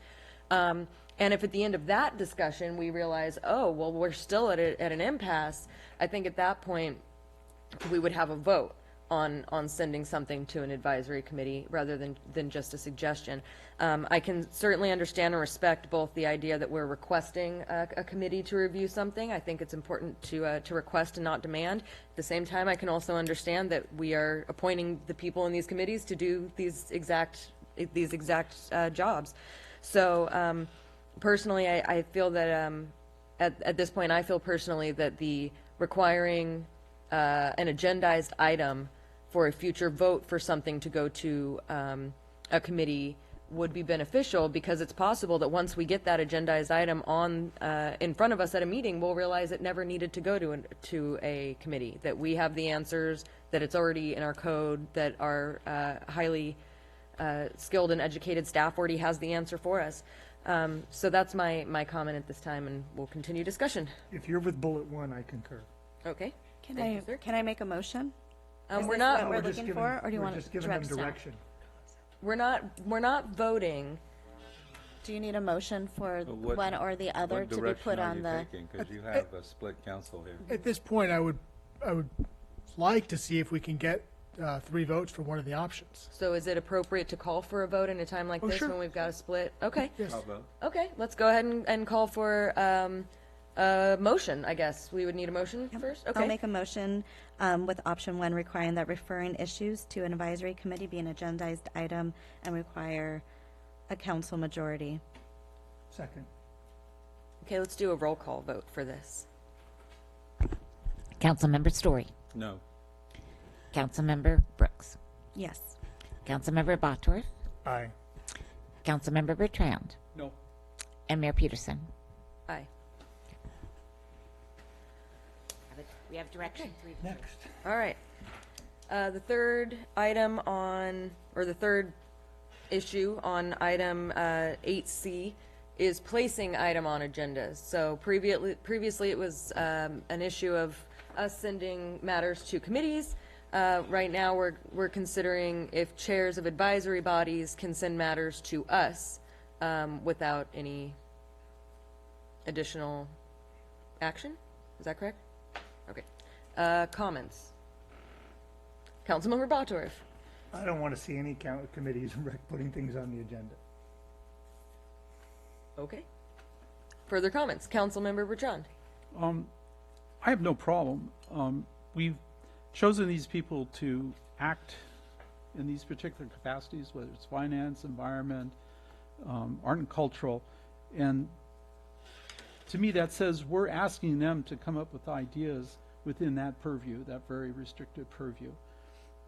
And if at the end of that discussion we realize, oh, well, we're still at an impasse, I think at that point we would have a vote. on sending something to an advisory committee rather than just a suggestion. I can certainly understand and respect both the idea that we're requesting a committee to review something. I think it's important to request and not demand. At the same time, I can also understand that we are appointing the people in these committees to do these exact jobs. So personally, I feel that at this point, I feel personally that the requiring an agendized item for a future vote for something to go to a committee would be beneficial, because it's possible that once we get that agendized item on in front of us at a meeting, we'll realize it never needed to go to a committee, that we have the answers, that it's already in our code, that our highly skilled and educated staff already has the answer for us. So that's my comment at this time, and we'll continue discussion. If you're with bullet one, I concur. Okay. Can I make a motion? Is We're this not. what we're looking for, or do you want We're just to giving them direct staff? direction. We're not voting. Do you need a motion for What- one or the other What to be direction put are on you the? taking? Because you have a split council here. At this point, I would like to see if we can get 3 votes for one of the options. So is it appropriate to call for a vote in a time like this sure. when we've got a split? Okay. Yes. How about? Okay, let's go ahead and call for a motion, I guess. We would need a motion first? Okay. I'll make a motion with option 1 requiring that referring issues to an advisory committee be an agendized item and require a council majority. Second. Okay, let's do a roll call vote for this. Councilmember Story, No. Councilmember Brooks, Yes. Councilmember Bottorff, Aye. Councilmember Bertrand, No. and Mayor Peterson. Aye. We have direction. Next. All right. The third item on, or the third issue on item 8C is placing item on agendas. So previously it was an issue of us sending matters to committees. Right now we're considering if chairs of advisory bodies can send matters to us without any additional action. Is that correct? Okay. Comments? Councilmember Bottorff. I don't want to see any committees putting things on the agenda. Okay. Further comments? Councilmember Bertrand. I have no problem. We've chosen these people to act in these particular capacities, whether it's finance, environment, art and cultural. And to me, that says we're asking them to come up with ideas within that purview, that very restricted purview.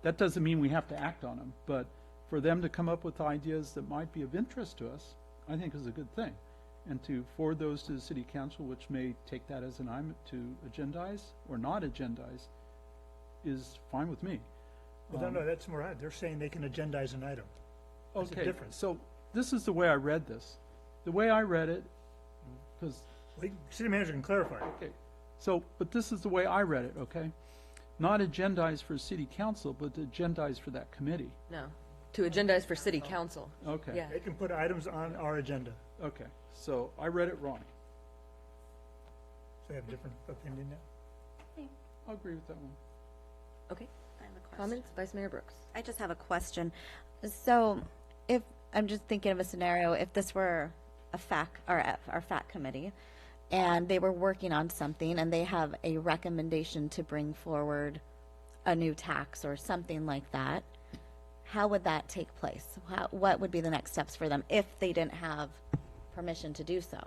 That doesn't mean we have to act on them, but for them to come up with ideas that might be of interest to us, I think is a good thing. And to forward those to the city council, which may take that as an item to agendize or not agendize, is fine with me. Well, no, that's more odd. They're saying they can agendize an item. That's a Okay, difference. so this is the way I read this. The way I read it, because City manager can clarify. okay, so, but this is the way I read it, okay? Not agendize for city council, but agendize for that committee. No. To agendize for city council. Okay. Yeah. They can put items on our agenda. Okay, so I read it wrong. So they have a different opinion now? I'll agree with that one. Okay. I have a question. Comments? Vice Mayor Brooks. I just have a question. So if, I'm just thinking of a scenario, if this were a FAC, or our FAC committee, and they were working on something and they have a recommendation to bring forward a new tax or something like that, how would that take place? What would be the next steps for them if they didn't have permission to do so?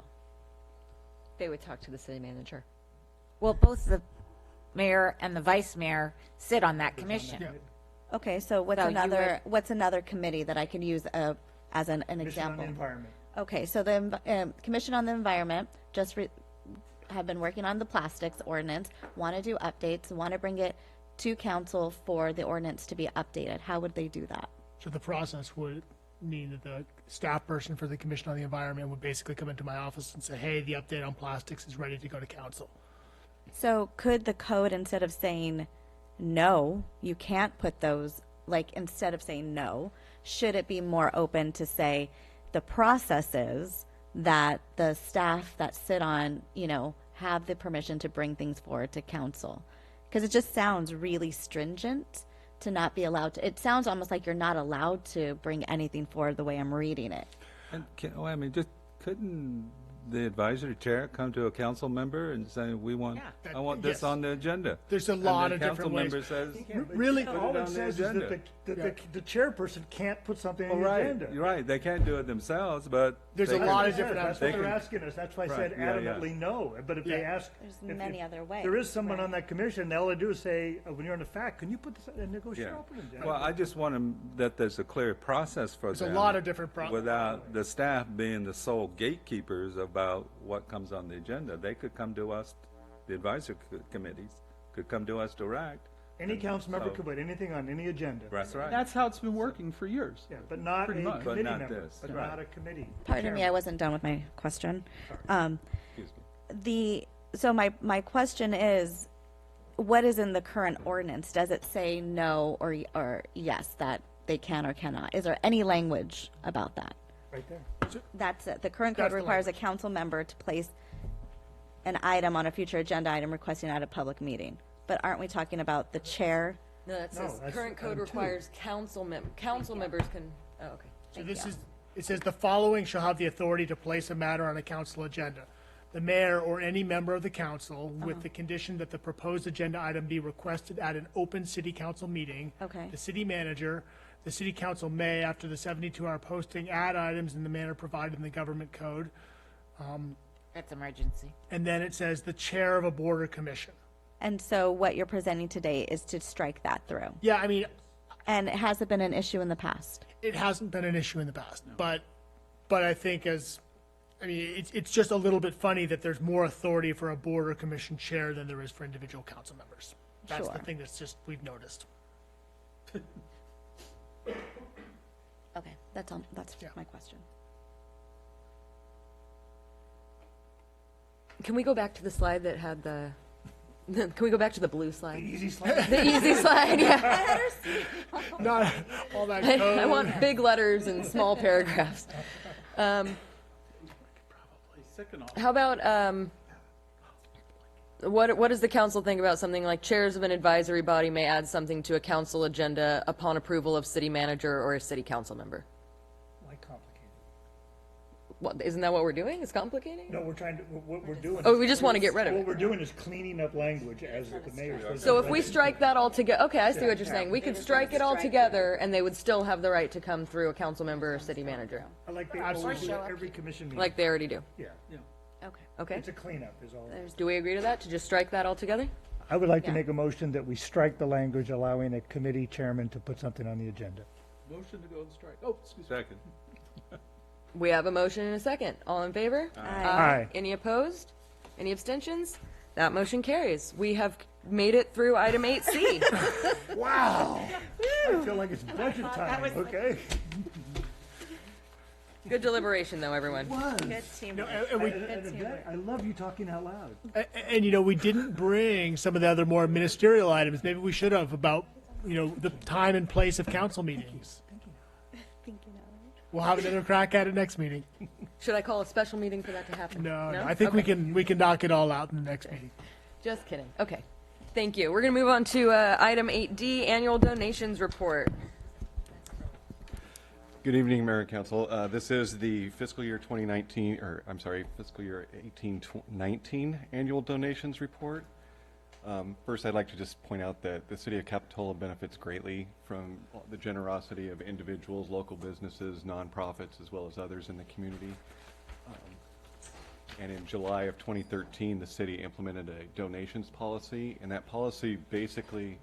They would talk to the city manager. Well, both the mayor and the vice mayor sit on that commission. Okay, so what's So you what's another committee that I could use as an Commission on the example? Environment. Okay, so the Commission on the Environment just have been working on the plastics ordinance, want to do updates, want to bring it to council for the ordinance to be updated. How would they do that? So the process would mean that the staff person for the Commission on the Environment would basically come into my office and say, hey, the update on plastics is ready to go to council. So could the code, instead of saying no, you can't put those, like instead of saying no, should it be more open to say the process is that the staff that sit on, have the permission to bring things forward to council? Because it just sounds really stringent to not be allowed to, it sounds almost like you're not allowed to bring anything forward the way I'm reading it. And well, I mean, just couldn't the advisory chair come to a council member and say, I want this yes. on the agenda? There's a lot of different ways. And the council member says, Really, Put All it it on the says is agenda. that the chairperson can't put something on well, the right, agenda. you're right, they can't do it themselves, but. There's they a can- lot of That's different what aspects. they're They can- asking us. That's why I Right, said yeah, yeah. adamantly no. But if they Yeah. ask, There's many other ways. there is someone Right. on that commission, all they do is say, when you're on the fact, can you put this, and they go, sure, Yeah. I'll put it on the agenda. Well, I just want that there's a clear process for There's a them. lot of different without the staff being the sole gatekeepers about what comes on the agenda. They could come to us, the advisory committees could come to us direct. Any council member so- could put anything on any agenda. That's right. That's how it's been working for years. Yeah, but not a Pretty much. committee But not member, this. but Right. not a committee. Pardon me, I chairman. wasn't done with my question. Excuse me. So my question is, what is in the current ordinance? Does it say no or yes, that they can or cannot? Is there any language about that? Right there. That's it. The current That's code the requires a council member to place an item on a future agenda item requesting at a public meeting. But aren't we talking about the chair? No, that No, says that's current code item 2. requires council members can, oh, okay. So it says the following shall have the authority to place a matter on a council agenda. The mayor or any member of the council with the condition that the proposed agenda item be requested at an open city council meeting. Okay. The city manager, the city council may, after the 72-hour posting, add items in the manner provided in the government code. That's emergency. And then it says the chair of a board or commission. And so what you're presenting today is to strike that through. Yeah, I mean, And has it been an issue in the past? it hasn't been an issue in the past, but I think it's just a little bit funny that there's more authority for a board or commission chair than there is for individual council members. That's the Sure. thing that's just, we've noticed. Okay, that's all, that's Yeah. my question. Can we go back to the slide that had the, can we go back to the blue slide? Easy slide. The easy slide, yeah. Not all that code. I want big letters and small paragraphs. How about, what does the council think about something like chairs of an advisory body may add something to a council agenda upon approval of city manager or a city council member? Why complicated? What, isn't that what we're doing? It's complicating? No, we're trying to, what we're doing. Oh, is- we just want to get rid of What it. we're doing is cleaning up language as the mayor says. So if we strike that all together, okay, I see what you're saying. We could strike it all together and they would still have the right to come through a council member or city manager, I like they always do it every commission meeting. like they already do. Yeah, Okay. Okay? it's a cleanup is all. Do we agree to that, to just strike that all together? I would like to Yeah. make a motion that we strike the language allowing a committee chairman to put something on the agenda. Motion to go and strike. Oh, excuse me. Second. We have a motion and a second. All in favor? Aye. Any opposed? Any abstentions? That motion carries. We have made it through item 8C. Wow. I feel like it's budget time, okay? Good deliberation, though, everyone. Good teamwork. I love you talking out loud. And we didn't bring some of the other more ministerial items. Maybe we should have about, the time and place of council meetings. We'll have another crack at it next meeting. Should I call a special meeting for that to happen? No, I think we Okay. can knock it all out in the next meeting. Just kidding. Okay. Thank you. We're going to move on to item 8D, annual donations report. Good evening, Mayor and Council. This is the fiscal year 2019, fiscal year 18-19 annual donations report. First, I'd like to just point out that the City of Capitola benefits greatly from the generosity of individuals, local businesses, nonprofits, as well as others in the community. And in July of 2013, the city implemented a donations policy, and that policy basically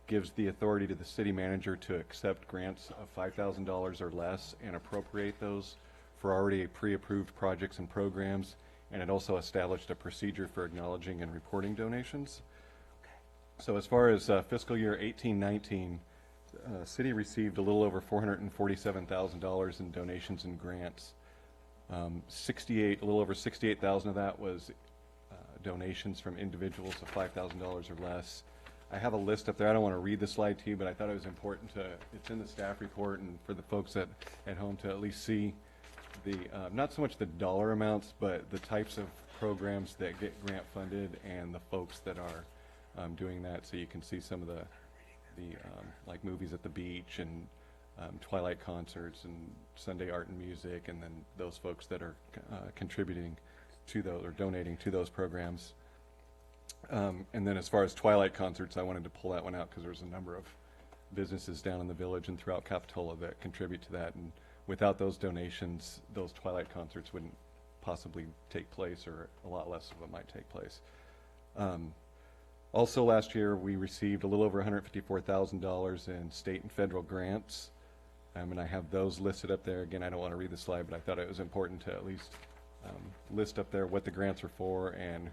gives the authority to the city manager to accept grants of $5,000 or less and appropriate those for already pre-approved projects and programs, and it also established a procedure for acknowledging and reporting donations. So as far as fiscal year 18-19, city received a little over $447,000 in donations and grants. A little over 68,000 of that was donations from individuals of $5,000 or less. I have a list up there. I don't want to read the slide to you, but I thought it was important it's in the staff report and for the folks at home to at least see the, not so much the dollar amounts, but the types of programs that get grant funded and the folks that are doing that, so you can see some of the like movies at the beach and Twilight concerts and Sunday art and music, and then those folks that are contributing to those or donating to those programs. And then as far as Twilight concerts, I wanted to pull that one out because there's a number of businesses down in the village and throughout Capitola that contribute to that. And without those donations, those Twilight concerts wouldn't possibly take place, or a lot less of them might take place. Also last year, we received a little over $154,000 in state and federal grants. And I have those listed up there. Again, I don't want to read the slide, but I thought it was important to at least list up there what the grants are for and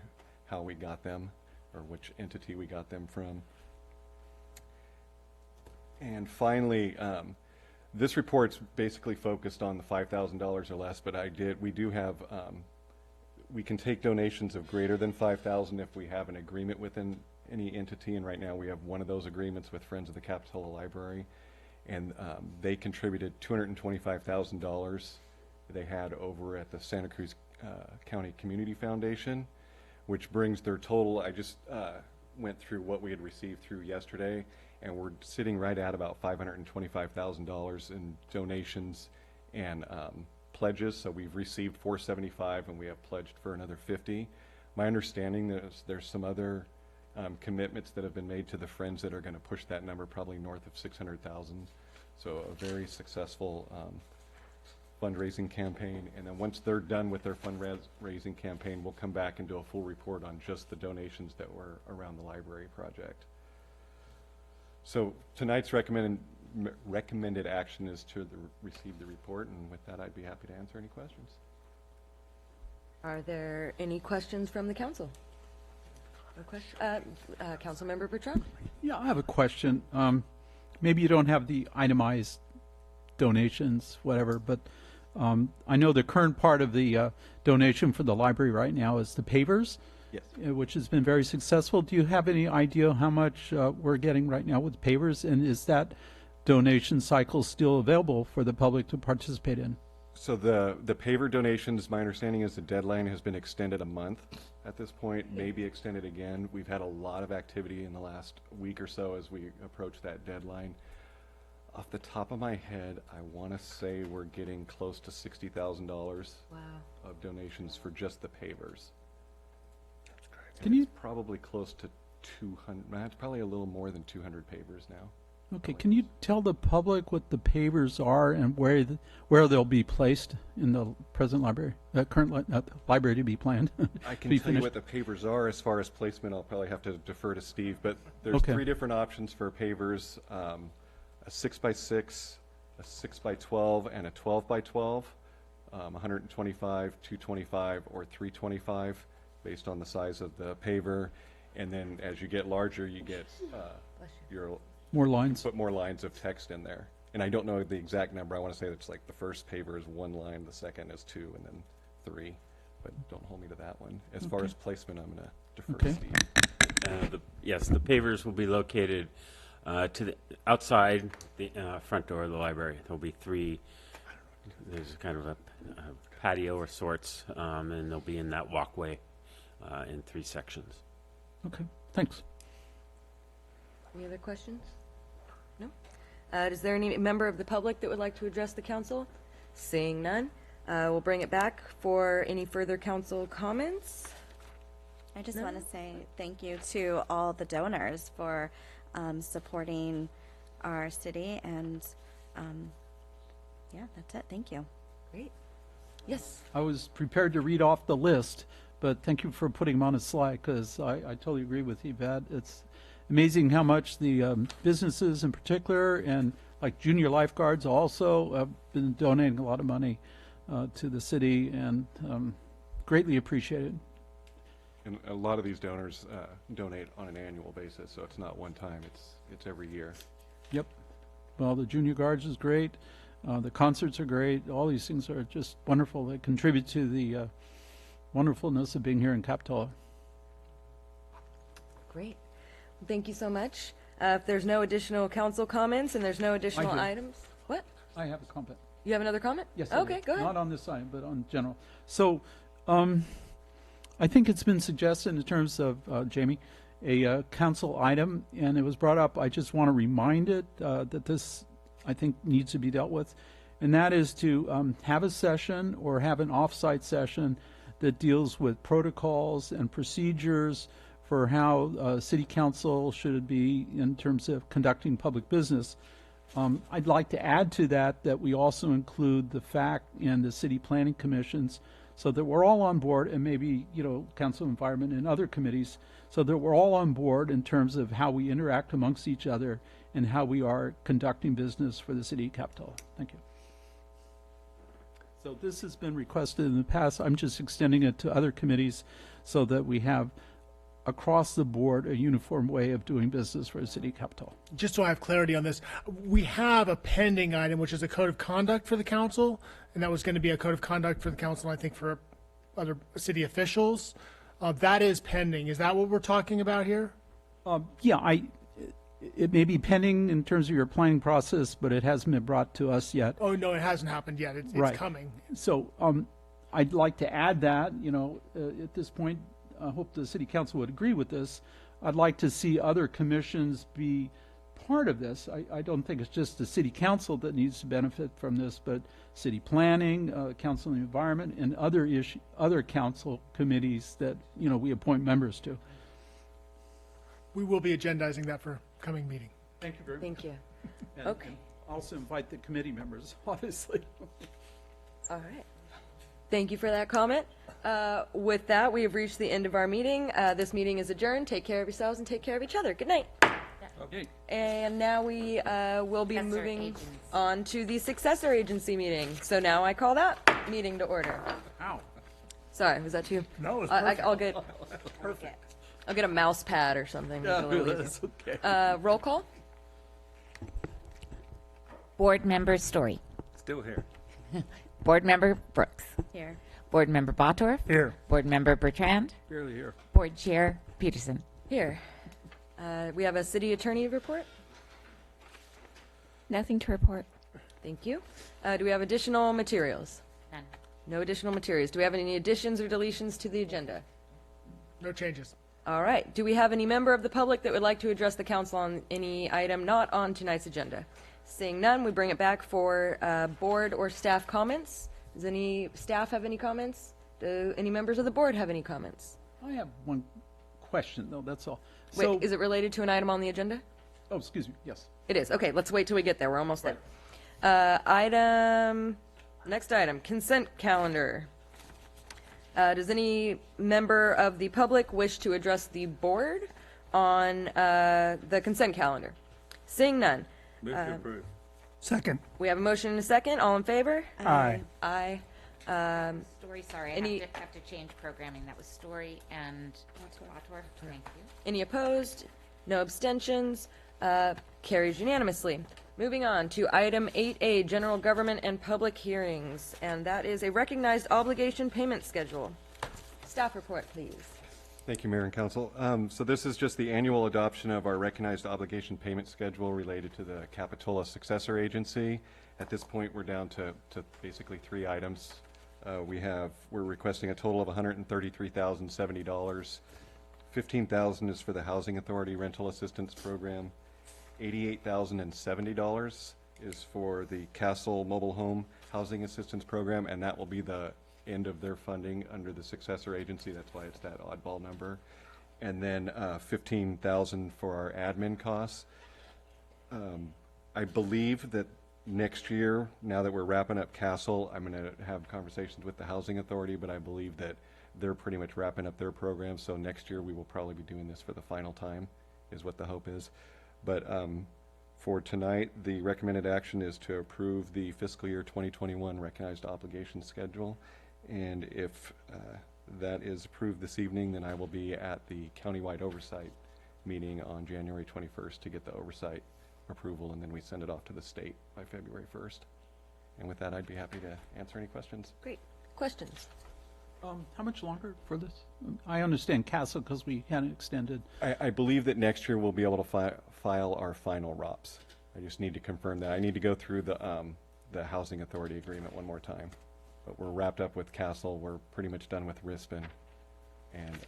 how we got them, or which entity we got them from. And finally, this report's basically focused on the $5,000 or less, but we do have, we can take donations of greater than $5,000 if we have an agreement with any entity, and right now we have one of those agreements with Friends of the Capitola Library, and they contributed $225,000 they had over at the Santa Cruz County Community Foundation, which brings their total. I just went through what we had received through yesterday, and we're sitting right at about $525,000 in donations and pledges. So we've received $475, and we have pledged for another $50. My understanding is there's some other commitments that have been made to the Friends that are going to push that number probably north of $600,000. So a very successful fundraising campaign. And then once they're done with their fundraising campaign, we'll come back and do a full report on just the donations that were around the library project. So tonight's recommended action is to receive the report, and with that, I'd be happy to answer any questions. Are there any questions from the council? No question? Councilmember Bertrand? Yeah, I have a question. Maybe you don't have the itemized donations, whatever, but I know the current part of the donation for the library right now is the pavers. Yes. Which has been very successful. Do you have any idea how much we're getting right now with pavers, and is that donation cycle still available for the public to participate in? So the paver donations, my understanding is the deadline has been extended a month at this point, maybe extended again. We've had a lot of activity in the last week or so as we approach that deadline. Off the top of my head, I want to say we're getting close to $60,000 of donations for just the pavers. Can you probably close to 200? It's probably a little more than 200 pavers now. Okay, can you tell the public what the pavers are and where they'll be placed in the present library, current library to be planned? I can tell you what the pavers are. As far as placement, I'll probably have to defer to Steve, but there's three different options for pavers: a 6x6, a 6x12, and a 12x12. 125, 225, or 325. Based on the size of the paver, and then as you get larger, you get more lines. Put more lines of text in there. And I don't know the exact number. I want to say it's like the first paver is 1 line, the second is 2, and then 3. But don't hold me to that one. As far as placement, I'm going to defer to Steve. Yes, the pavers will be located to the outside the front door of the library. There'll be 3. There's kind of a patio of sorts, and they'll be in that walkway. In 3 sections. Okay, thanks. Any other questions? No? Is there any member of the public that would like to address the council? Seeing none, we'll bring it back for any further council comments. I just want to say thank you to all the donors for supporting our city, and yeah, that's it. Thank you. Great. Yes. I was prepared to read off the list, but thank you for putting them on a slide, because I totally agree with Yvette. It's amazing how much the businesses in particular, and like junior lifeguards also, have been donating a lot of money to the city, and greatly appreciated. And a lot of these donors donate on an annual basis, so it's not one time, it's every year. Yep. Well, the junior guards is great. The concerts are great. All these things are just wonderful. They contribute to the wonderfulness of being here in Capitola. Great. Thank you so much. If there's no additional council comments and there's no additional items. What? I have a comment. You have another comment? Yes. Okay, go ahead. Not on this side, but on general. So I think it's been suggested in terms of, Jamie, a council item, and it was brought up. I just want to remind it that this, I think, needs to be dealt with, and that is to have a session or have an off-site session that deals with protocols and procedures for how city council should be in terms of conducting public business. I'd like to add to that we also include the FAC and the city planning commissions so that we're all on board, and maybe, Council of Environment and other committees, so that we're all on board in terms of how we interact amongst each other and how we are conducting business for the city of Capitola. Thank you. So this has been requested in the past. I'm just extending it to other committees so that we have across the board a uniform way of doing business for the city of Capitola. Just so I have clarity on this, we have a pending item, which is a code of conduct for the council, and that was going to be a code of conduct for the council, I think, for other city officials. That is pending. Is that what we're talking about here? Yeah, it may be pending in terms of your planning process, but it hasn't been brought to us yet. Oh, no, it hasn't happened yet. It's Right. coming. So I'd like to add that, at this point, I hope the city council would agree with this. I'd like to see other commissions be part of this. I don't think it's just the city council that needs to benefit from this, but city planning, council on the environment, and other council committees that, we appoint members to. We will be agendizing that for coming meeting. Thank you very much. Thank you. And- Okay. and also invite the committee members, obviously. All right. Thank you for that comment. With that, we have reached the end of our meeting. This meeting is adjourned. Take care of yourselves and take care of each other. Good night. Okay. And now we will be moving on to the successor agency meeting. So now I call that meeting to order. Ow. Sorry, was that too? No, it was I'll get I'll get a mouse pad or something. Make it a little easier. That's okay. Roll call. Board Member Story. Still here. Board Member Brooks. Here. Board Member Bottorff. Here. Board Member Bertrand. Barely here. Board Chair Peterson. Here. We have a city attorney report. Nothing to report. Thank you. Do we have additional materials? None. No additional materials. Do we have any additions or deletions to the agenda? No changes. All right. Do we have any member of the public that would like to address the council on any item not on tonight's agenda? Seeing none, we bring it back for board or staff comments. Does any staff have any comments? Do any members of the board have any comments? I have one question, though, that's all. Wait, So, is it related to an item on the agenda? oh, excuse me, yes. It is. Okay, let's wait till we get there. We're almost there. Next item, consent calendar. Does any member of the public wish to address the board on the consent calendar? Seeing none. Move to approve. Second. We have a motion and a second. All in favor? Aye. Aye. Story, sorry, Any- I have to change programming. That was Story and Bottorff. Thank you. Any opposed? No abstentions? Carries unanimously. Moving on to item 8A, general government and public hearings, and that is a recognized obligation payment schedule. Staff report, please. Thank you, Mayor and Council. So this is just the annual adoption of our recognized obligation payment schedule related to the Capitola Successor Agency. At this point, we're down to basically 3 items. We're requesting a total of $133,070. $15,000 is for the Housing Authority Rental Assistance Program. $88,070 is for the Castle Mobile Home Housing Assistance Program, and that will be the end of their funding under the successor agency. That's why it's that oddball number. And then $15,000 for our admin costs. I believe that next year, now that we're wrapping up Castle, I'm going to have conversations with the Housing Authority, but I believe that they're pretty much wrapping up their program. So next year we will probably be doing this for the final time, is what the hope is. But for tonight, the recommended action is to approve the fiscal year 2021 recognized obligation schedule. And if that is approved this evening, then I will be at the countywide oversight meeting on January 21st to get the oversight approval, and then we send it off to the state by February 1st. And with that, I'd be happy to answer any questions. Great. Questions? How much longer for this? I understand Castle because we had it extended. I believe that next year we'll be able to file our final ROPS. I just need to confirm that. I need to go through the Housing Authority agreement one more time. But we're wrapped up with Castle. We're pretty much done with Rispin. And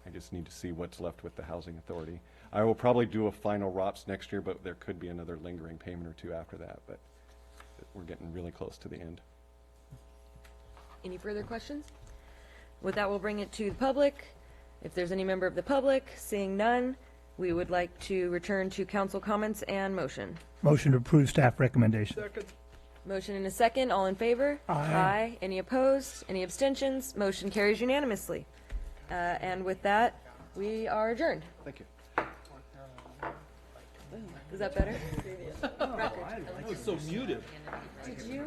I just need to see what's left with the Housing Authority. I will probably do a final ROPS next year, but there could be another lingering payment or two after that, but we're getting really close to the end. Any further questions? With that, we'll bring it to the public. If there's any member of the public, seeing none, we would like to return to council comments and motion. Motion to approve staff recommendation. Motion in a second. All in favor? Aye. Any opposed? Any abstentions? Motion carries unanimously. And with that, we are adjourned. Thank you. Is that better? That was so muted. Did you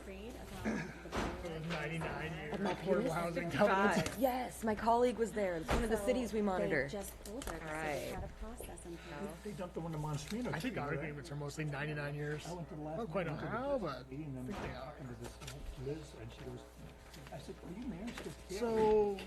read about 99 Of my affordable penis? housing covenants. Yes, my colleague was there. It's one of the cities we monitor. They just pulled it. All right. Had a process in place. They dumped the one in Monstrino. I think our agreements are mostly 99 years. I went to the last Not quite a one. while, but And then they are. talking to this Liz, and she goes, I said, are you married? She goes, yeah. So